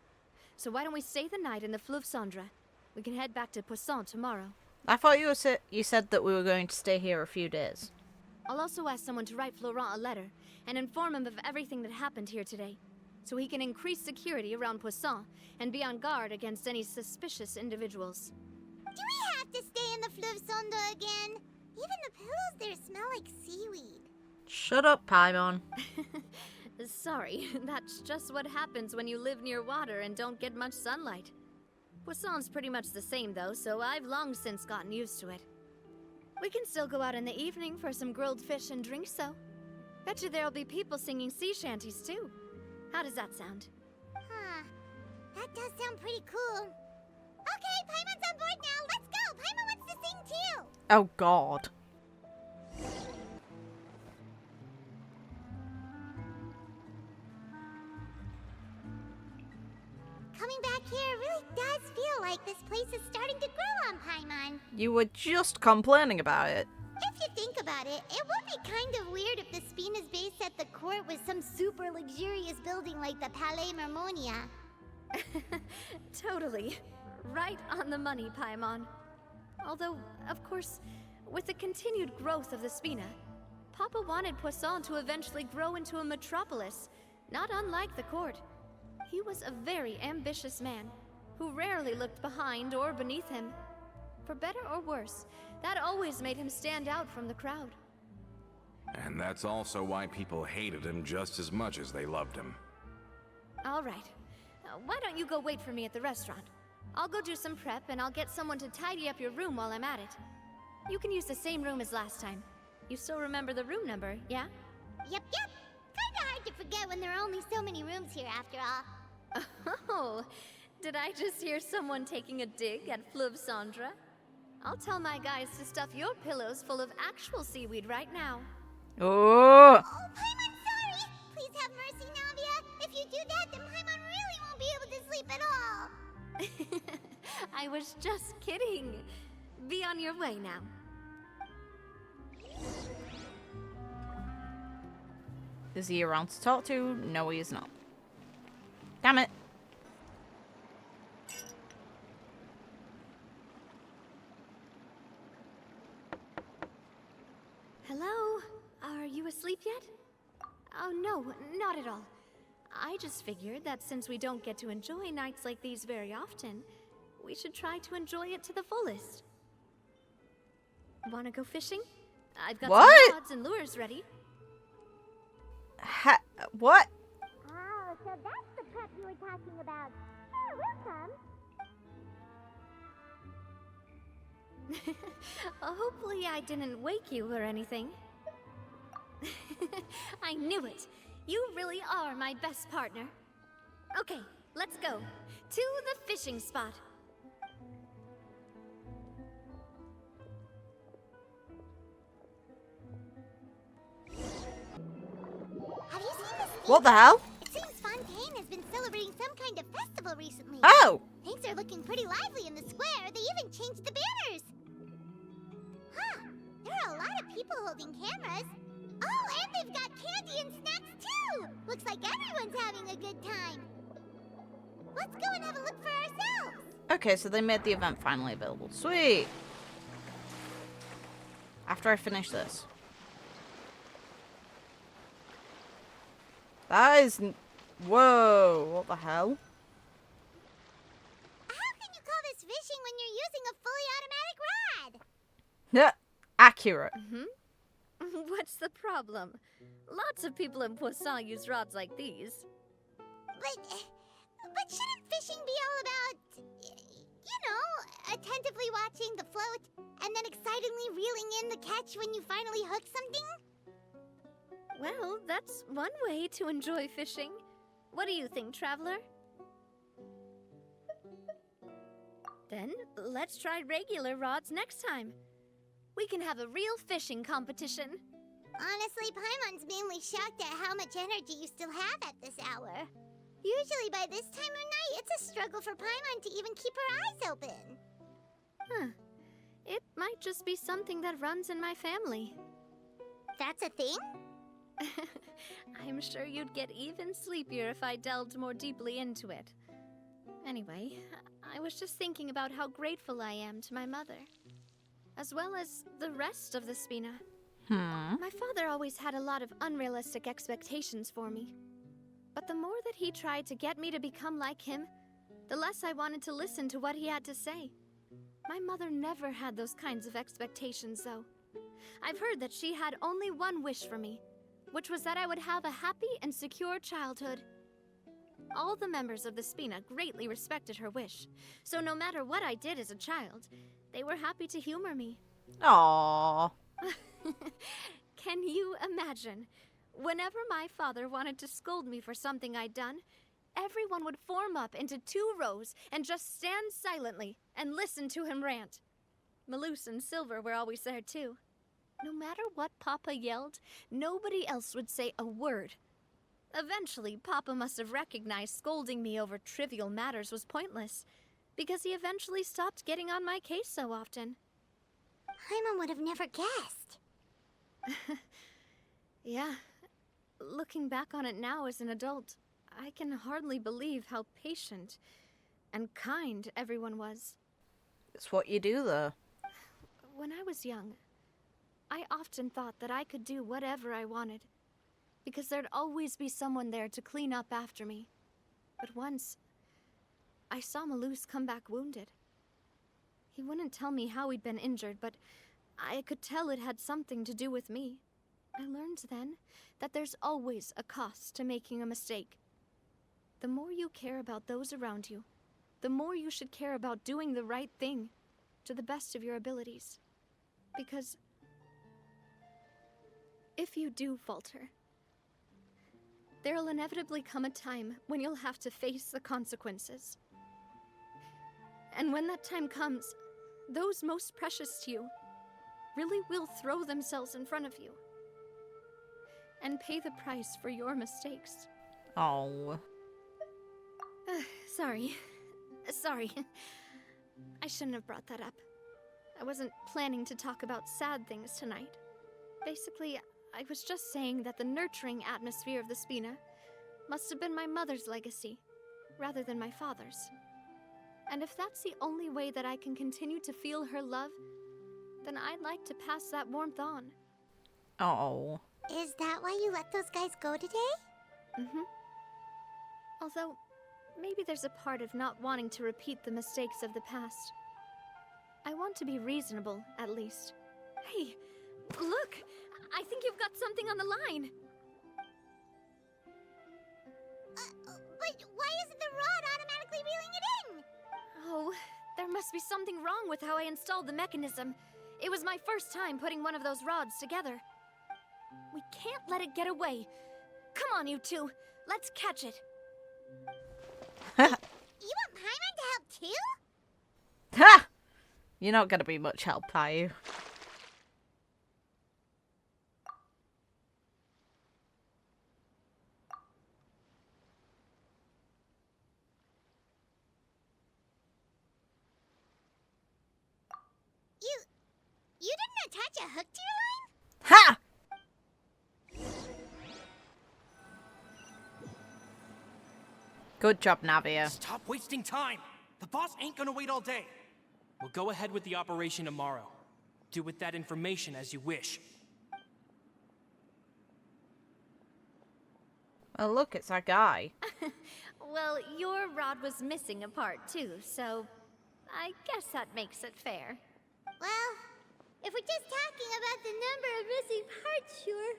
so why don't we stay the night in the Fleuve Cendre? We can head back to Poisson tomorrow. I thought you said that we were going to stay here a few days. I'll also ask someone to write Florent a letter and inform him of everything that happened here today, so he can increase security around Poisson and be on guard against any suspicious individuals. Do we have to stay in the Fleuve Cendre again? Even the pillows there smell like seaweed. Shut up, Paimon. Sorry, that's just what happens when you live near water and don't get much sunlight. Poisson's pretty much the same though, so I've long since gotten used to it. We can still go out in the evening for some grilled fish and drinks though. Bet you there'll be people singing sea shanties too. How does that sound? Huh. That does sound pretty cool. Okay, Paimon's on board now. Let's go. Paimon wants to sing too. Oh God. Coming back here really does feel like this place is starting to grow on Paimon. You were just complaining about it. If you think about it, it would be kind of weird if the Spina's base at the court was some super luxurious building like the Palais Mermonia. Totally. Right on the money, Paimon. Although, of course, with the continued growth of the Spina, Papa wanted Poisson to eventually grow into a metropolis, not unlike the court. He was a very ambitious man, who rarely looked behind or beneath him. For better or worse, that always made him stand out from the crowd. And that's also why people hated him just as much as they loved him. All right. Why don't you go wait for me at the restaurant? I'll go do some prep and I'll get someone to tidy up your room while I'm at it. You can use the same room as last time. You still remember the room number, yeah? Yep. Kinda hard to forget when there are only so many rooms here after all. Oh, did I just hear someone taking a dig at Fleuve Cendre? I'll tell my guys to stuff your pillows full of actual seaweed right now. Oh. Oh, Paimon, sorry! Please have mercy, Navia. If you do that, then Paimon really won't be able to sleep at all. I was just kidding. Be on your way now. Is he around to talk to? No, he is not. Damn it. Hello? Are you asleep yet? Oh, no, not at all. I just figured that since we don't get to enjoy nights like these very often, we should try to enjoy it to the fullest. Wanna go fishing? I've got some rods and lures ready. What? Oh, so that's the prep you were talking about. Sure, we'll come. Hopefully I didn't wake you or anything. I knew it. You really are my best partner. Okay, let's go. To the fishing spot. Have you seen this? What the hell? It seems Fontaine has been celebrating some kind of festival recently. Oh! Things are looking pretty lively in the square. They even changed the banners. Huh. There are a lot of people holding cameras. Oh, and they've got candy and snacks too. Looks like everyone's having a good time. Let's go and have a look for ourselves. Okay, so they made the event finally available. Sweet! After I finish this. That is... Whoa, what the hell? How can you call this fishing when you're using a fully automatic rod? Yeah, Accurate. What's the problem? Lots of people in Poisson use rods like these. But shouldn't fishing be all about, you know, attentively watching the float and then excitedly reeling in the catch when you finally hook something? Well, that's one way to enjoy fishing. What do you think, Traveler? Then, let's try regular rods next time. We can have a real fishing competition. Honestly, Paimon's mainly shocked at how much energy you still have at this hour. Usually by this time of night, it's a struggle for Paimon to even keep her eyes open. Huh. It might just be something that runs in my family. That's a thing? I'm sure you'd get even sleepier if I delved more deeply into it. Anyway, I was just thinking about how grateful I am to my mother, as well as the rest of the Spina. My father always had a lot of unrealistic expectations for me. But the more that he tried to get me to become like him, the less I wanted to listen to what he had to say. My mother never had those kinds of expectations, though. I've heard that she had only one wish for me, which was that I would have a happy and secure childhood. All the members of the Spina greatly respected her wish, so no matter what I did as a child, they were happy to humor me. Aww. Can you imagine? Whenever my father wanted to scold me for something I'd done, everyone would form up into 2 rows and just stand silently and listen to him rant. Malouse and Silver were always there too. No matter what Papa yelled, nobody else would say a word. Eventually, Papa must have recognized scolding me over trivial matters was pointless, because he eventually stopped getting on my case so often. Paimon would have never guessed. Yeah. Looking back on it now as an adult, I can hardly believe how patient and kind everyone was. It's what you do, though. When I was young, I often thought that I could do whatever I wanted, because there'd always be someone there to clean up after me. But once, I saw Malouse come back wounded. He wouldn't tell me how he'd been injured, but I could tell it had something to do with me. I learned then that there's always a cost to making a mistake. The more you care about those around you, the more you should care about doing the right thing to the best of your abilities. Because if you do falter, there'll inevitably come a time when you'll have to face the consequences. And when that time comes, those most precious to you really will throw themselves in front of you and pay the price for your mistakes. Oh. Sorry. I shouldn't have brought that up. I wasn't planning to talk about sad things tonight. Basically, I was just saying that the nurturing atmosphere of the Spina must have been my mother's legacy, rather than my father's. And if that's the only way that I can continue to feel her love, then I'd like to pass that warmth on. Oh. Is that why you let those guys go today? Although, maybe there's a part of not wanting to repeat the mistakes of the past. I want to be reasonable, at least. Hey, look! I think you've got something on the line! But why isn't the rod automatically reeling it in? Oh, there must be something wrong with how I installed the mechanism. It was my first time putting one of those rods together. We can't let it get away. Come on, you two. Let's catch it. You want Paimon to help too? Ha! You're not gonna be much help, are you? You didn't attach a hook to your line? Ha! Good job, Navia. Stop wasting time! The boss ain't gonna wait all day. We'll go ahead with the operation tomorrow. Do with that information as you wish. Oh, look, it's our guy. Well, your rod was missing a part too, so I guess that makes it fair. Well, If we're just talking about the number of missing parts, sure.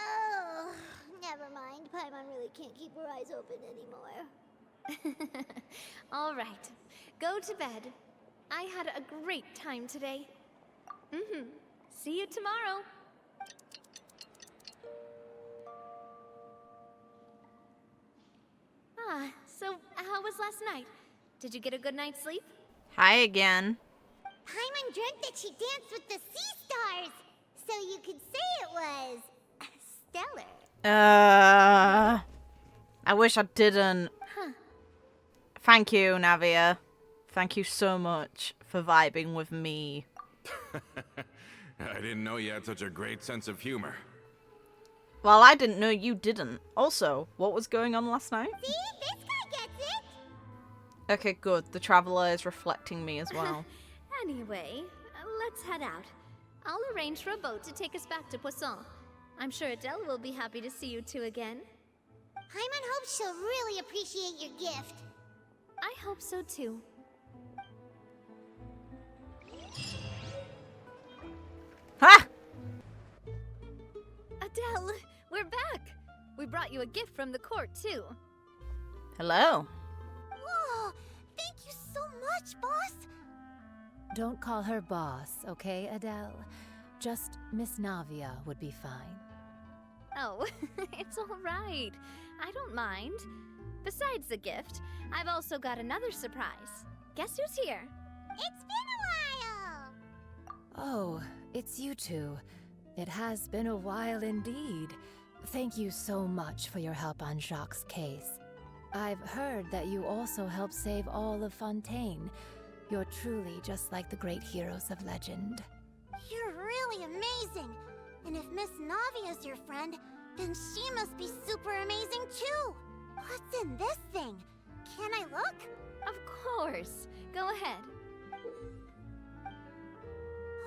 Oh, never mind. Paimon really can't keep her eyes open anymore. All right, go to bed. I had a great time today. See you tomorrow. So how was last night? Did you get a good night's sleep? Hi again. Paimon dreamt that she danced with the sea stars, so you could say it was stellar. I wish I didn't. Thank you, Navia. Thank you so much for vibing with me. I didn't know you had such a great sense of humor. Well, I didn't know you didn't. Also, what was going on last night? See? This guy gets it! Okay, good. The Traveler is reflecting me as well. Anyway, let's head out. I'll arrange for a boat to take us back to Poisson. I'm sure Adele will be happy to see you two again. Paimon hopes she'll really appreciate your gift. I hope so too. Ha! Adele, we're back! We brought you a gift from the court, too. Hello. Whoa! Thank you so much, boss! Don't call her boss, okay, Adele? Just Miss Navia would be fine. Oh, it's all right. I don't mind. Besides the gift, I've also got another surprise. Guess who's here? It's been a while! Oh, it's you two. It has been a while indeed. Thank you so much for your help on Jacques' case. I've heard that you also helped save all of Fontaine. You're truly just like the great heroes of legend. You're really amazing! And if Miss Navia's your friend, then she must be super amazing too! What's in this thing? Can I look? Of course. Go ahead.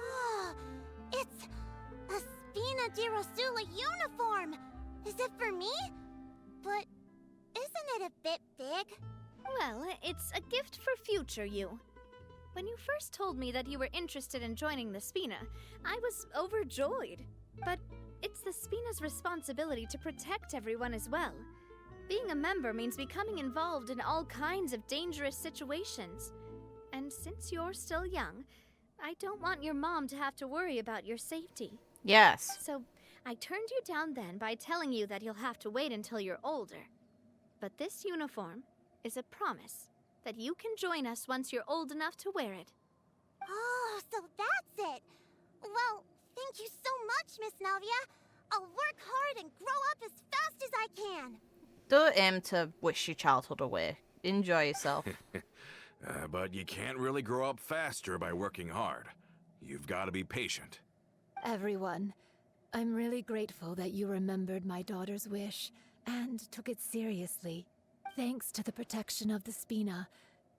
Oh, it's a Spina de Rosula uniform! Is it for me? But isn't it a bit big? Well, it's a gift for future you. When you first told me that you were interested in joining the Spina, I was overjoyed. But it's the Spina's responsibility to protect everyone as well. Being a member means becoming involved in all kinds of dangerous situations. And since you're still young, I don't want your mom to have to worry about your safety. Yes. So I turned you down then by telling you that you'll have to wait until you're older. But this uniform is a promise that you can join us once you're old enough to wear it. Oh, so that's it! Well, thank you so much, Miss Navia. I'll work hard and grow up as fast as I can. Don't aim to wish your childhood away. Enjoy yourself. But you can't really grow up faster by working hard. You've got to be patient. Everyone, I'm really grateful that you remembered my daughter's wish and took it seriously. Thanks to the protection of the Spina,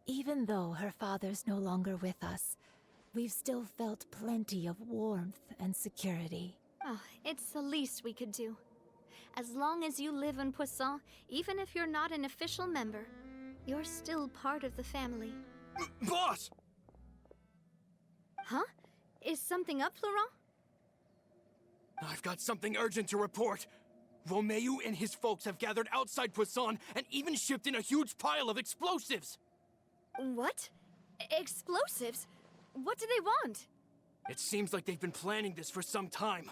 even though her father's no longer with us, we've still felt plenty of warmth and security. Oh, it's the least we could do. As long as you live in Poisson, even if you're not an official member, you're still part of the family. Boss! Huh? Is something up, Florent? I've got something urgent to report. Romeu and his folks have gathered outside Poisson and even shipped in a huge pile of explosives. What? Explosives? What do they want? It seems like they've been planning this for some time.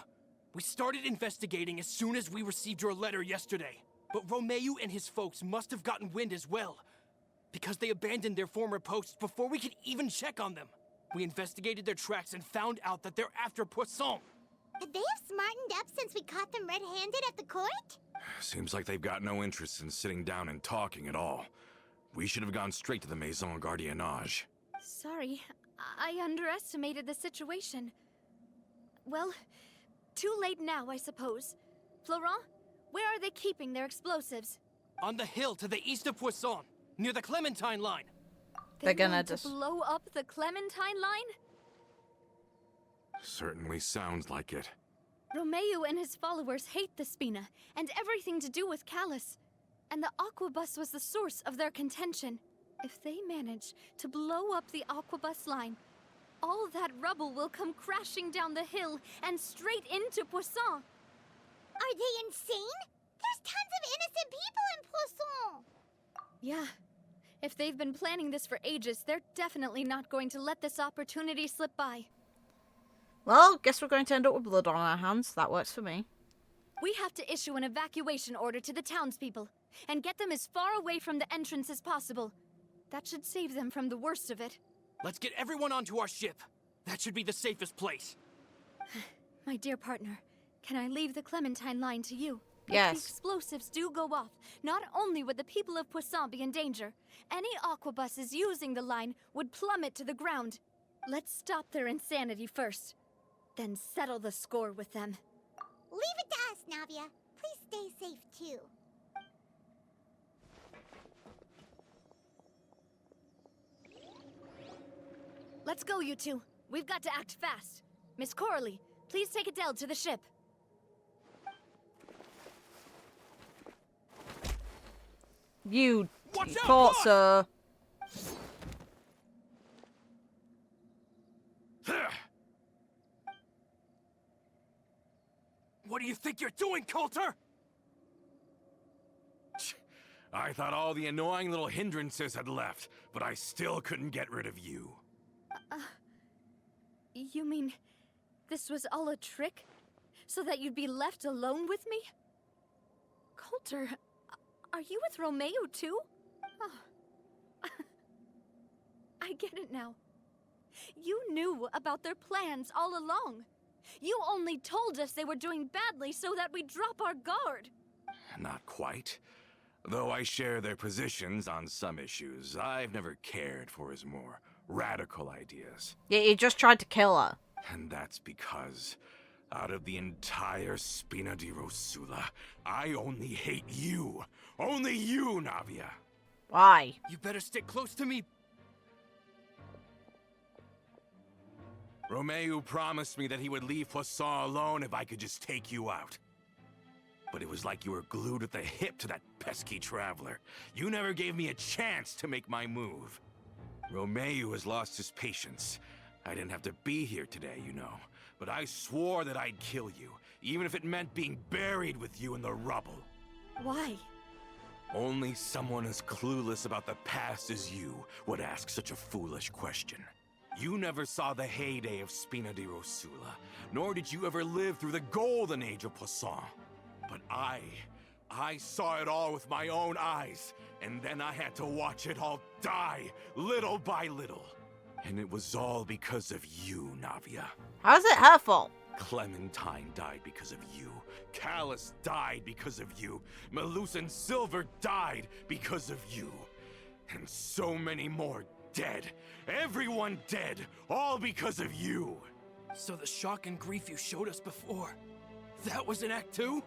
We started investigating as soon as we received your letter yesterday. But Romeu and his folks must have gotten wind as well, because they abandoned their former posts before we could even check on them. We investigated their tracks and found out that they're after Poisson. Could they have smartened up since we caught them red-handed at the court? Seems like they've got no interest in sitting down and talking at all. We should have gone straight to the Maison Gardiennage. Sorry, I underestimated the situation. Well, too late now, I suppose. Florent, where are they keeping their explosives? On the hill to the east of Poisson, near the Clementine line. They're gonna want just to blow up the Clementine line? Certainly sounds like it. Romeu and his followers hate the Spina and everything to do with Callus. And the Aquabus was the source of their contention. If they manage to blow up the Aquabus line, all that rubble will come crashing down the hill and straight into Poisson. Are they insane? There's tons of innocent people in Poisson! Yeah. If they've been planning this for ages, they're definitely not going to let this opportunity slip by. Well, guess we're going to end up with blood on our hands. That works for me. We have to issue an evacuation order to the townspeople and get them as far away from the entrance as possible. That should save them from the worst of it. Let's get everyone onto our ship. That should be the safest place. My dear partner, can I leave the Clementine line to you? Yes. If the explosives do go off, not only would the people of Poisson be in danger, any aquabuses using the line would plummet to the ground. Let's stop their insanity first, then settle the score with them. Leave it to us, Navia. Please stay safe, too. Let's go, you two. We've got to act fast. Miss Coralie, please take Adele to the ship. You Watch out, thought boss! so. What do you think you're doing, Coulter? I thought all the annoying little hindrances had left, but I still couldn't get rid of you. You mean this was all a trick? So that you'd be left alone with me? Coulter, are you with Romeo too? Oh. I get it now. You knew about their plans all along. You only told us they were doing badly so that we'd drop our guard. Not quite. Though I share their positions on some issues, I've never cared for his more radical ideas. Yeah, you just tried to kill her. And that's because, out of the entire Spina de Rosula, I only hate you. Only you, Navia. Why? You better stick close to me. Romeo promised me that he would leave Poisson alone if I could just take you out. But it was like you were glued at the hip to that pesky traveler. You never gave me a chance to make my move. Romeo has lost his patience. I didn't have to be here today, you know. But I swore that I'd kill you, even if it meant being buried with you in the rubble. Why? Only someone as clueless about the past as you would ask such a foolish question. You never saw the heyday of Spina de Rosula, nor did you ever live through the golden age of Poisson. But I saw it all with my own eyes, and then I had to watch it all die, little by little. And it was all because of you, Navia. How's it her fault? Clementine died because of you. Callus died because of you. Malus and Silver died because of you. And so many more dead. Everyone dead, all because of you. So the shock and grief you showed us before, that was in Act 2?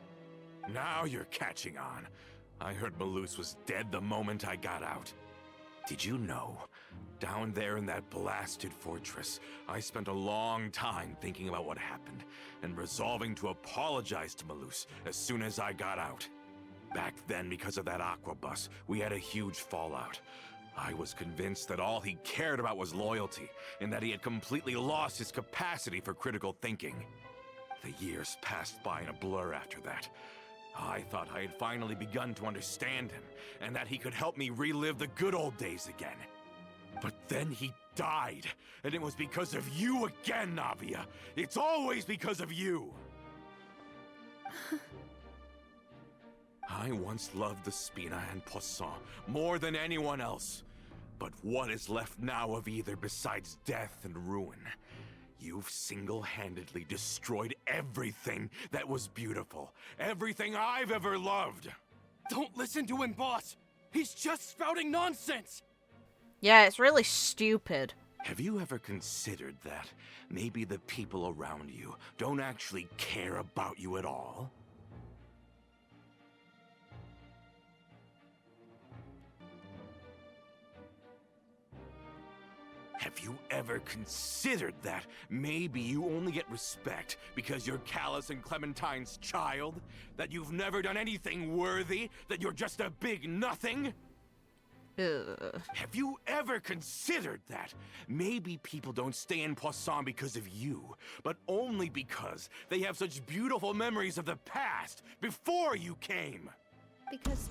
Now you're catching on. I heard Malus was dead the moment I got out. Did you know? Down there in that blasted fortress, I spent a long time thinking about what happened and resolving to apologize to Malus as soon as I got out. Back then, because of that aquabus, we had a huge fallout. I was convinced that all he cared about was loyalty, and that he had completely lost his capacity for critical thinking. The years passed by in a blur after that. I thought I had finally begun to understand him, and that he could help me relive the good old days again. But then he died, and it was because of you again, Navia. It's always because of you. I once loved the Spina and Poisson more than anyone else. But what is left now of either besides death and ruin? You've single-handedly destroyed everything that was beautiful. Everything I've ever loved. Don't listen to him, boss. He's just spouting nonsense. Yeah, it's really stupid. Have you ever considered that maybe the people around you don't actually care about you at all? Have you ever considered that maybe you only get respect because you're Callus and Clementine's child? That you've never done anything worthy? That you're just a big nothing? Have you ever considered that? Maybe people don't stay in Poisson because of you, but only because they have such beautiful memories of the past, before you came. Because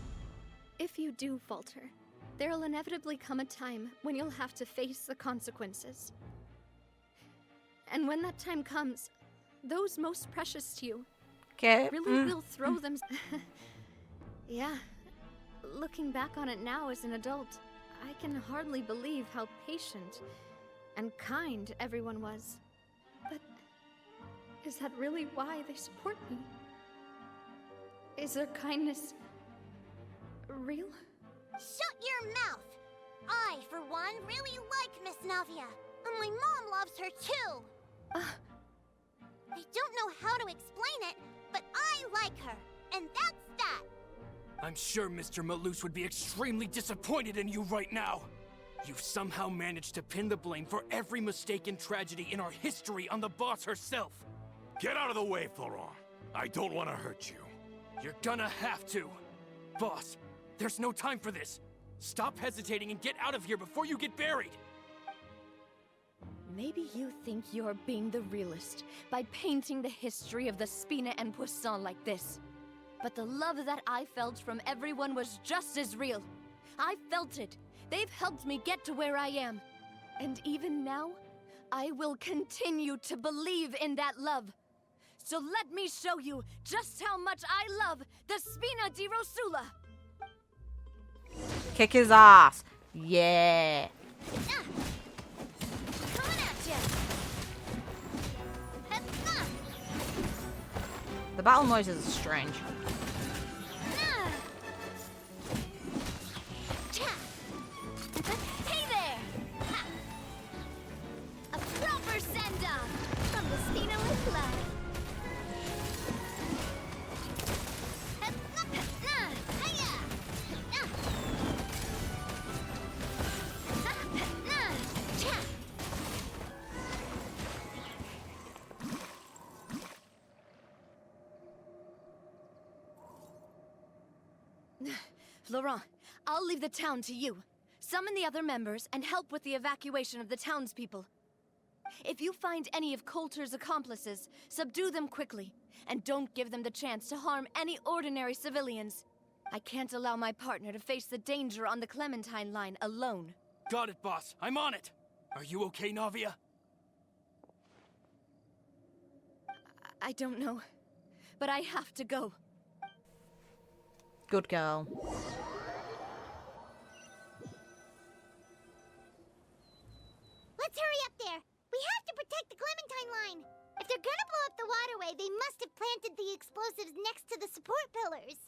if you do falter, there'll inevitably come a time when you'll have to face the consequences. And when that time comes, those most precious to you really will throw them. Yeah. Looking back on it now as an adult, I can hardly believe how patient and kind everyone was. But is that really why they support me? Is their kindness real? Shut your mouth! I, for one, really like Miss Navia, and my mom loves her too! I don't know how to explain it, but I like her, and that's that! I'm sure Mr. Malus would be extremely disappointed in you right now. You've somehow managed to pin the blame for every mistake and tragedy in our history on the boss herself. Get out of the way, Florent. I don't want to hurt you. You're gonna have to. Boss, there's no time for this. Stop hesitating and get out of here before you get buried. Maybe you think you're being the realist by painting the history of the Spina and Poisson like this. But the love that I felt from everyone was just as real. I felt it. They've helped me get to where I am. And even now, I will continue to believe in that love. So let me show you just how much I love the Spina de Rosula. Kick his ass. Yeah. Coming at ya! The battle noises are strange. Hey there! Ha. A proper send-off from the Spina with love. Laurent, I'll leave the town to you. Summon the other members and help with the evacuation of the townspeople. If you find any of Coulter's accomplices, subdue them quickly, and don't give them the chance to harm any ordinary civilians. I can't allow my partner to face the danger on the Clementine line alone. Got it, boss. I'm on it. Are you okay, Navia? I don't know, but I have to go. Good girl. Let's hurry up there. We have to protect the Clementine line. If they're gonna blow up the waterway, they must have planted the explosives next to the support pillars.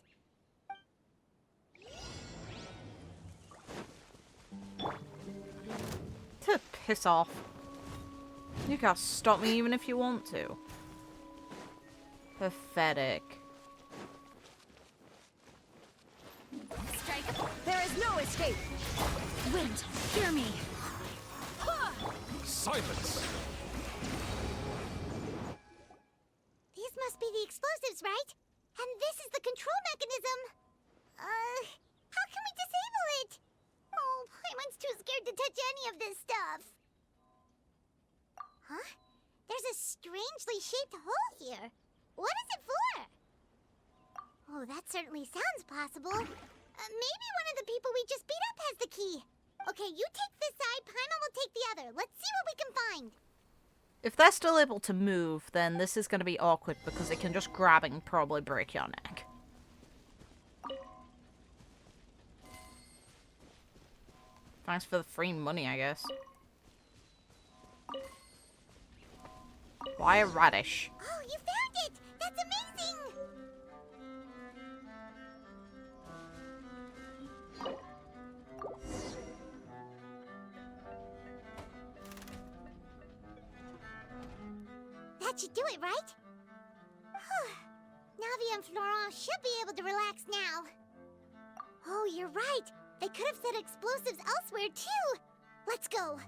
Piss off. You can't stop me even if you want to. Pathetic. Strike. There is no escape. Wind, hear me. Silence! These must be the explosives, right? And this is the control mechanism. How can we disable it? Oh, Paimon's too scared to touch any of this stuff. Huh? There's a strangely shaped hole here. What is it for? Oh, that certainly sounds possible. Maybe one of the people we just beat up has the key. Okay, you take this side, Paimon will take the other. Let's see what we can find. If they're still able to move, then this is going to be awkward because it can just grab and probably break your neck. Thanks for the free money, I guess. Why a radish? Oh, you found it! That's amazing! That should do it, right? Navia and Florent should be able to relax now. Oh, you're right. They could have set explosives elsewhere, too. Let's go.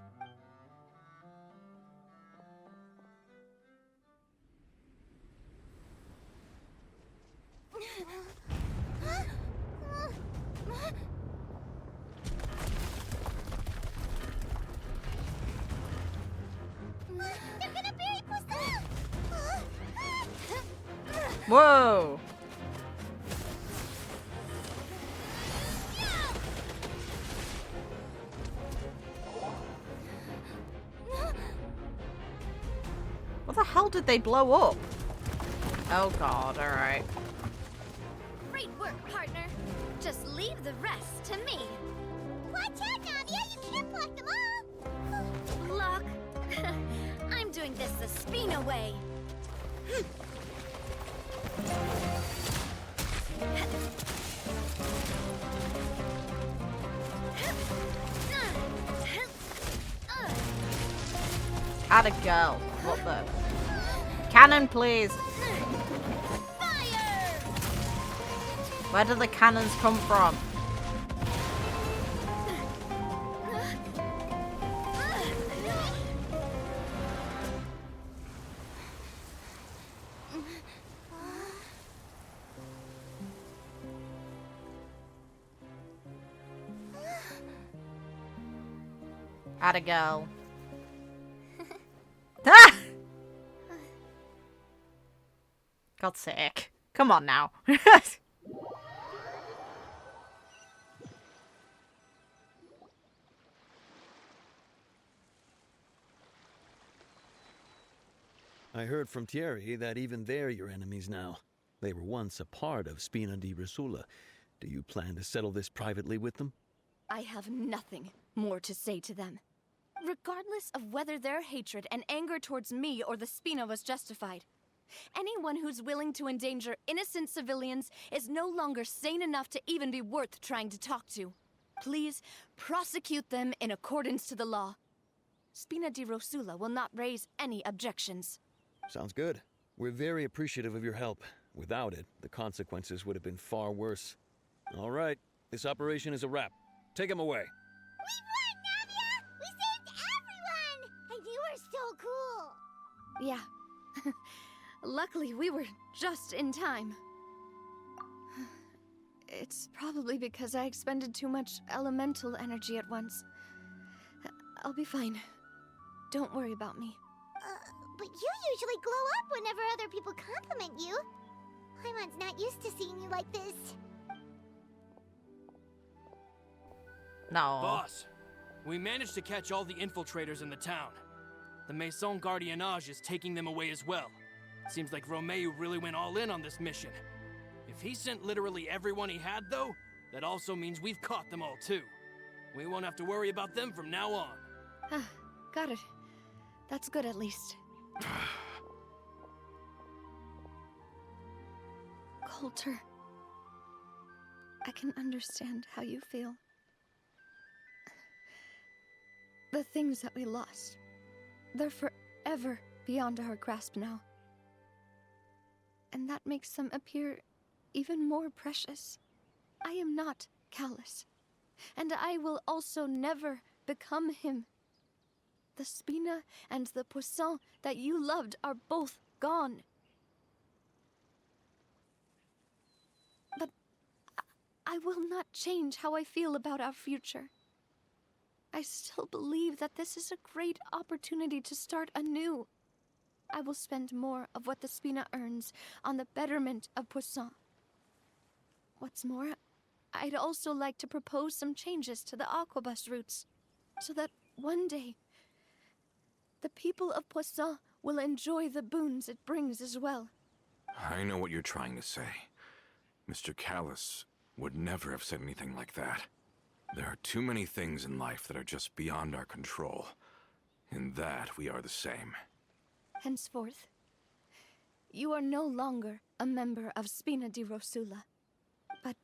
Whoa! What the hell did they blow up? Oh god, alright. Great work, partner. Just leave the rest to me. Watch out, Navia! You can't block them all! Look, I'm doing this the Spina way. Add a girl. What the? Cannon, please. Fire! Where do the cannons come from? Add a girl. Ah! God's sake. Come on now. I heard from Thierry that even they're your enemies now. They were once a part of Spina de Rosula. Do you plan to settle this privately with them? I have nothing more to say to them. Regardless of whether their hatred and anger towards me or the Spina was justified, anyone who's willing to endanger innocent civilians is no longer sane enough to even be worth trying to talk to. Please prosecute them in accordance to the law. Spina de Rosula will not raise any objections. Sounds good. We're very appreciative of your help. Without it, the consequences would have been far worse. All right, this operation is a wrap. Take him away. We saved everyone! And you were so cool! Yeah. Luckily, we were just in time. It's probably because I expended too much elemental energy at once. I'll be fine. Don't worry about me. But you usually glow up whenever other people compliment you. Paimon's not used to seeing you like this. No. Boss, we managed to catch all the infiltrators in the town. The Maison Gardiennage is taking them away as well. Seems like Romeu really went all in on this mission. If he sent literally everyone he had, though, that also means we've caught them all, too. We won't have to worry about them from now on. Got it. That's good, at least. Coulter, I can understand how you feel. The things that we lost, they're forever beyond our grasp now. And that makes them appear even more precious. I am not callous, and I will also never become him. The Spina and the Poisson that you loved are both gone. But I will not change how I feel about our future. I still believe that this is a great opportunity to start anew. I will spend more of what the Spina earns on the betterment of Poisson. What's more, I'd also like to propose some changes to the Aquabus routes, so that one day, the people of Poisson will enjoy the boons it brings as well. I know what you're trying to say. Mr. Callus would never have said anything like that. There are too many things in life that are just beyond our control. In that, we are the same. Henceforth, you are no longer a member of Spina de Rosula. But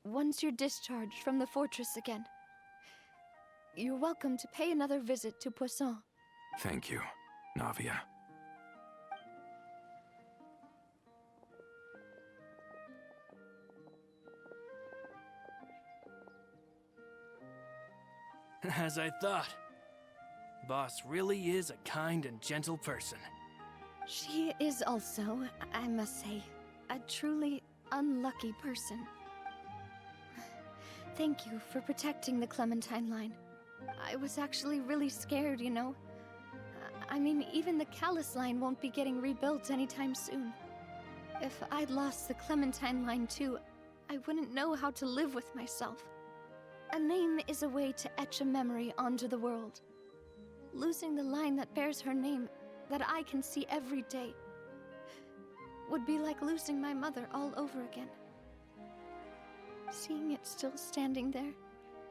once you're discharged from the fortress again, you're welcome to pay another visit to Poisson. Thank you, Navia. As I thought. Boss really is a kind and gentle person. She is also, I must say, a truly unlucky person. Thank you for protecting the Clementine line. I was actually really scared, you know. I mean, even the Callus line won't be getting rebuilt anytime soon. If I'd lost the Clementine line too, I wouldn't know how to live with myself. A name is a way to etch a memory onto the world. Losing the line that bears her name, that I can see every day, would be like losing my mother all over again. Seeing it still standing there,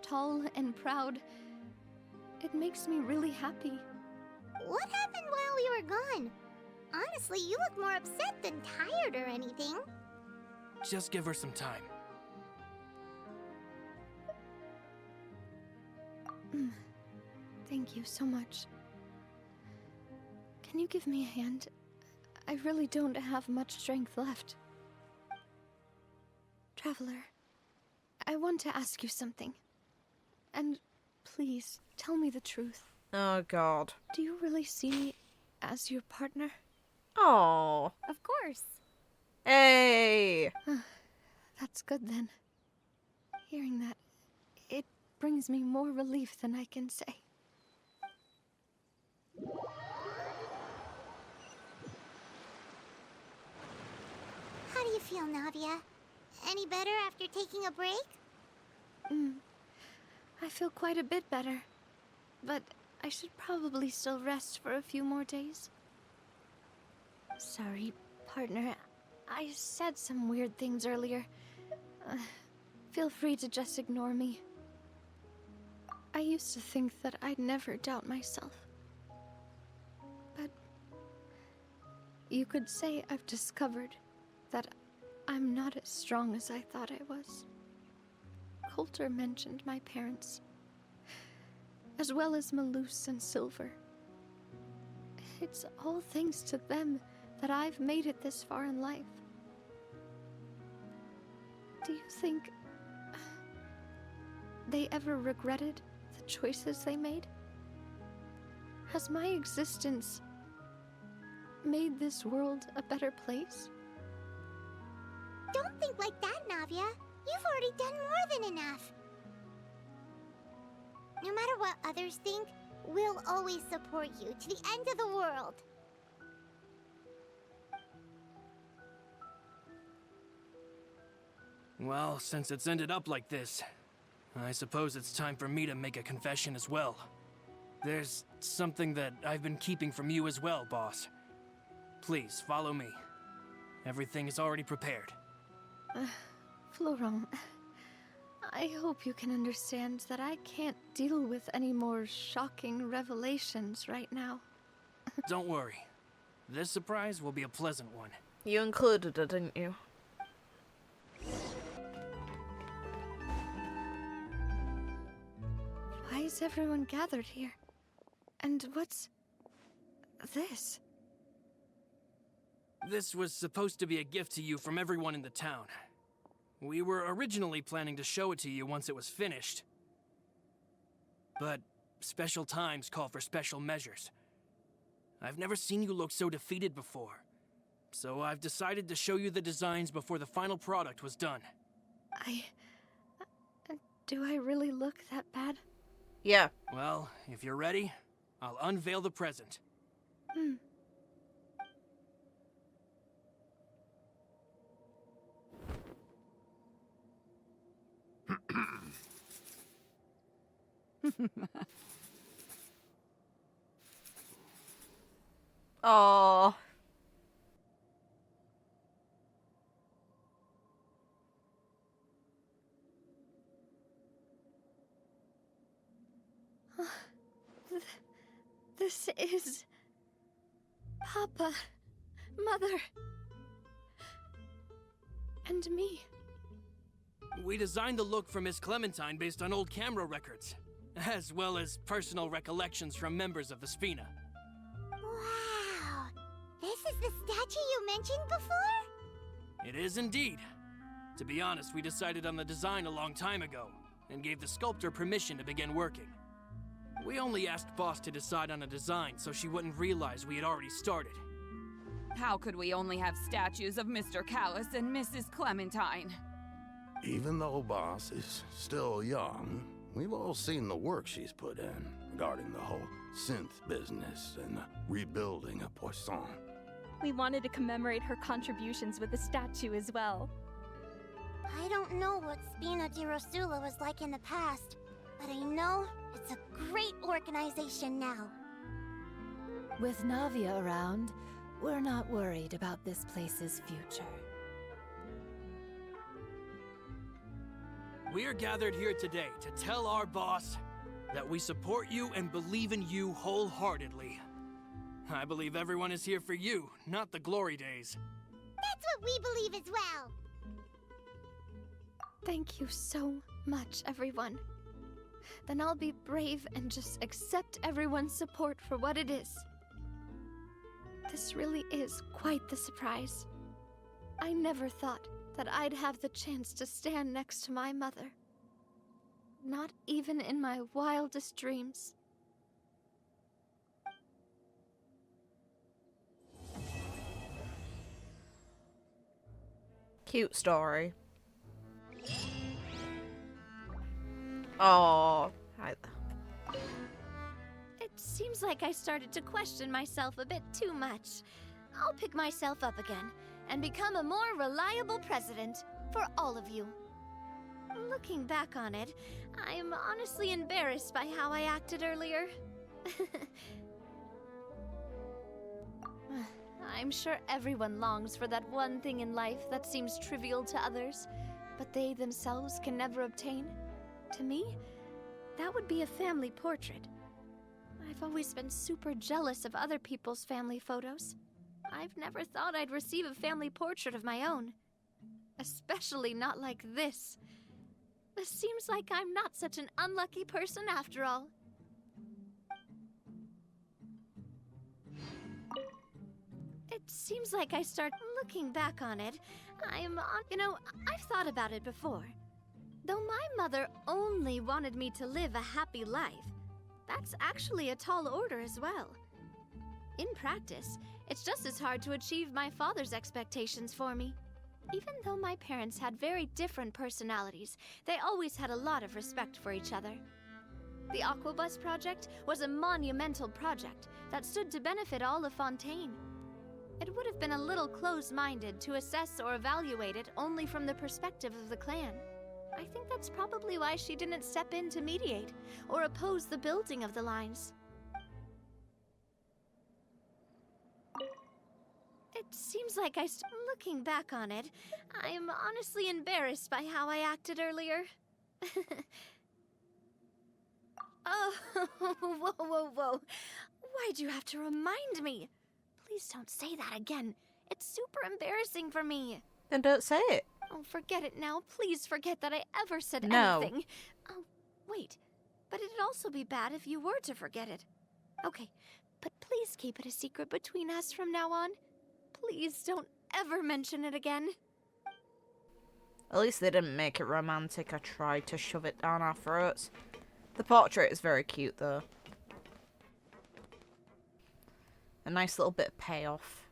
tall and proud, it makes me really happy. What happened while we were gone? Honestly, you look more upset than tired or anything. Just give her some time. Thank you so much. Can you give me a hand? I really don't have much strength left. Traveler, I want to ask you something. And please, tell me the truth. Oh, God. Do you really see me as your partner? Oh. Of course. Hey. That's good then. Hearing that, it brings me more relief than I can say. How do you feel, Navia? Any better after taking a break? I feel quite a bit better. But I should probably still rest for a few more days. Sorry, partner. I said some weird things earlier. Feel free to just ignore me. I used to think that I'd never doubt myself. But you could say I've discovered that I'm not as strong as I thought I was. Coulter mentioned my parents, as well as Malus and Silver. It's all thanks to them that I've made it this far in life. Do you think they ever regretted the choices they made? Has my existence made this world a better place? Don't think like that, Navia. You've already done more than enough. No matter what others think, we'll always support you to the end of the world. Well, since it's ended up like this, I suppose it's time for me to make a confession as well. There's something that I've been keeping from you as well, boss. Please, follow me. Everything is already prepared. Florent, I hope you can understand that I can't deal with any more shocking revelations right now. Don't worry. This surprise will be a pleasant one. You included it, didn't you? Why is everyone gathered here? And what's this? This was supposed to be a gift to you from everyone in the town. We were originally planning to show it to you once it was finished. But special times call for special measures. I've never seen you look so defeated before. So I've decided to show you the designs before the final product was done. Do I really look that bad? Yeah. Well, if you're ready, I'll unveil the present. Oh. This is... Papa, Mother, and me. We designed the look for Miss Clementine based on old camera records, as well as personal recollections from members of the Spina. Wow! This is the statue you mentioned before? It is indeed. To be honest, we decided on the design a long time ago, and gave the sculptor permission to begin working. We only asked Boss to decide on a design so she wouldn't realize we had already started. How could we only have statues of Mr. Callis and Mrs. Clementine? Even though Boss is still young, we've all seen the work she's put in regarding the whole synth business and the rebuilding of Poisson. We wanted to commemorate her contributions with a statue as well. I don't know what Spina de Rosula was like in the past, but I know it's a great organization now. With Navia around, we're not worried about this place's future. We're gathered here today to tell our boss that we support you and believe in you wholeheartedly. I believe everyone is here for you, not the glory days. That's what we believe as well. Thank you so much, everyone. Then I'll be brave and just accept everyone's support for what it is. This really is quite the surprise. I never thought that I'd have the chance to stand next to my mother. Not even in my wildest dreams. Cute story. Oh, hi there. It seems like I started to question myself a bit too much. I'll pick myself up again and become a more reliable president for all of you. Looking back on it, I'm honestly embarrassed by how I acted earlier. I'm sure everyone longs for that one thing in life that seems trivial to others, but they themselves can never obtain. To me, that would be a family portrait. I've always been super jealous of other people's family photos. I've never thought I'd receive a family portrait of my own. Especially not like this. It seems like I'm not such an unlucky person after all. It seems like I start looking back on it. I've thought about it before. Though my mother only wanted me to live a happy life, that's actually a tall order as well. In practice, it's just as hard to achieve my father's expectations for me. Even though my parents had very different personalities, they always had a lot of respect for each other. The Aquabus project was a monumental project that stood to benefit all of Fontaine. It would have been a little close-minded to assess or evaluate it only from the perspective of the clan. I think that's probably why she didn't step in to mediate or oppose the building of the lines. It seems like looking back on it, I'm honestly embarrassed by how I acted earlier. Oh, whoa. Why'd you have to remind me? Please don't say that again. It's super embarrassing for me. Then don't say it. Oh, forget it now. Please forget that I ever said No. anything. Oh, wait. But it'd also be bad if you were to forget it. Okay, but please keep it a secret between us from now on. Please don't ever mention it again. At least they didn't make it romantic or try to shove it down our throats. The portrait is very cute, though. A nice little bit of payoff.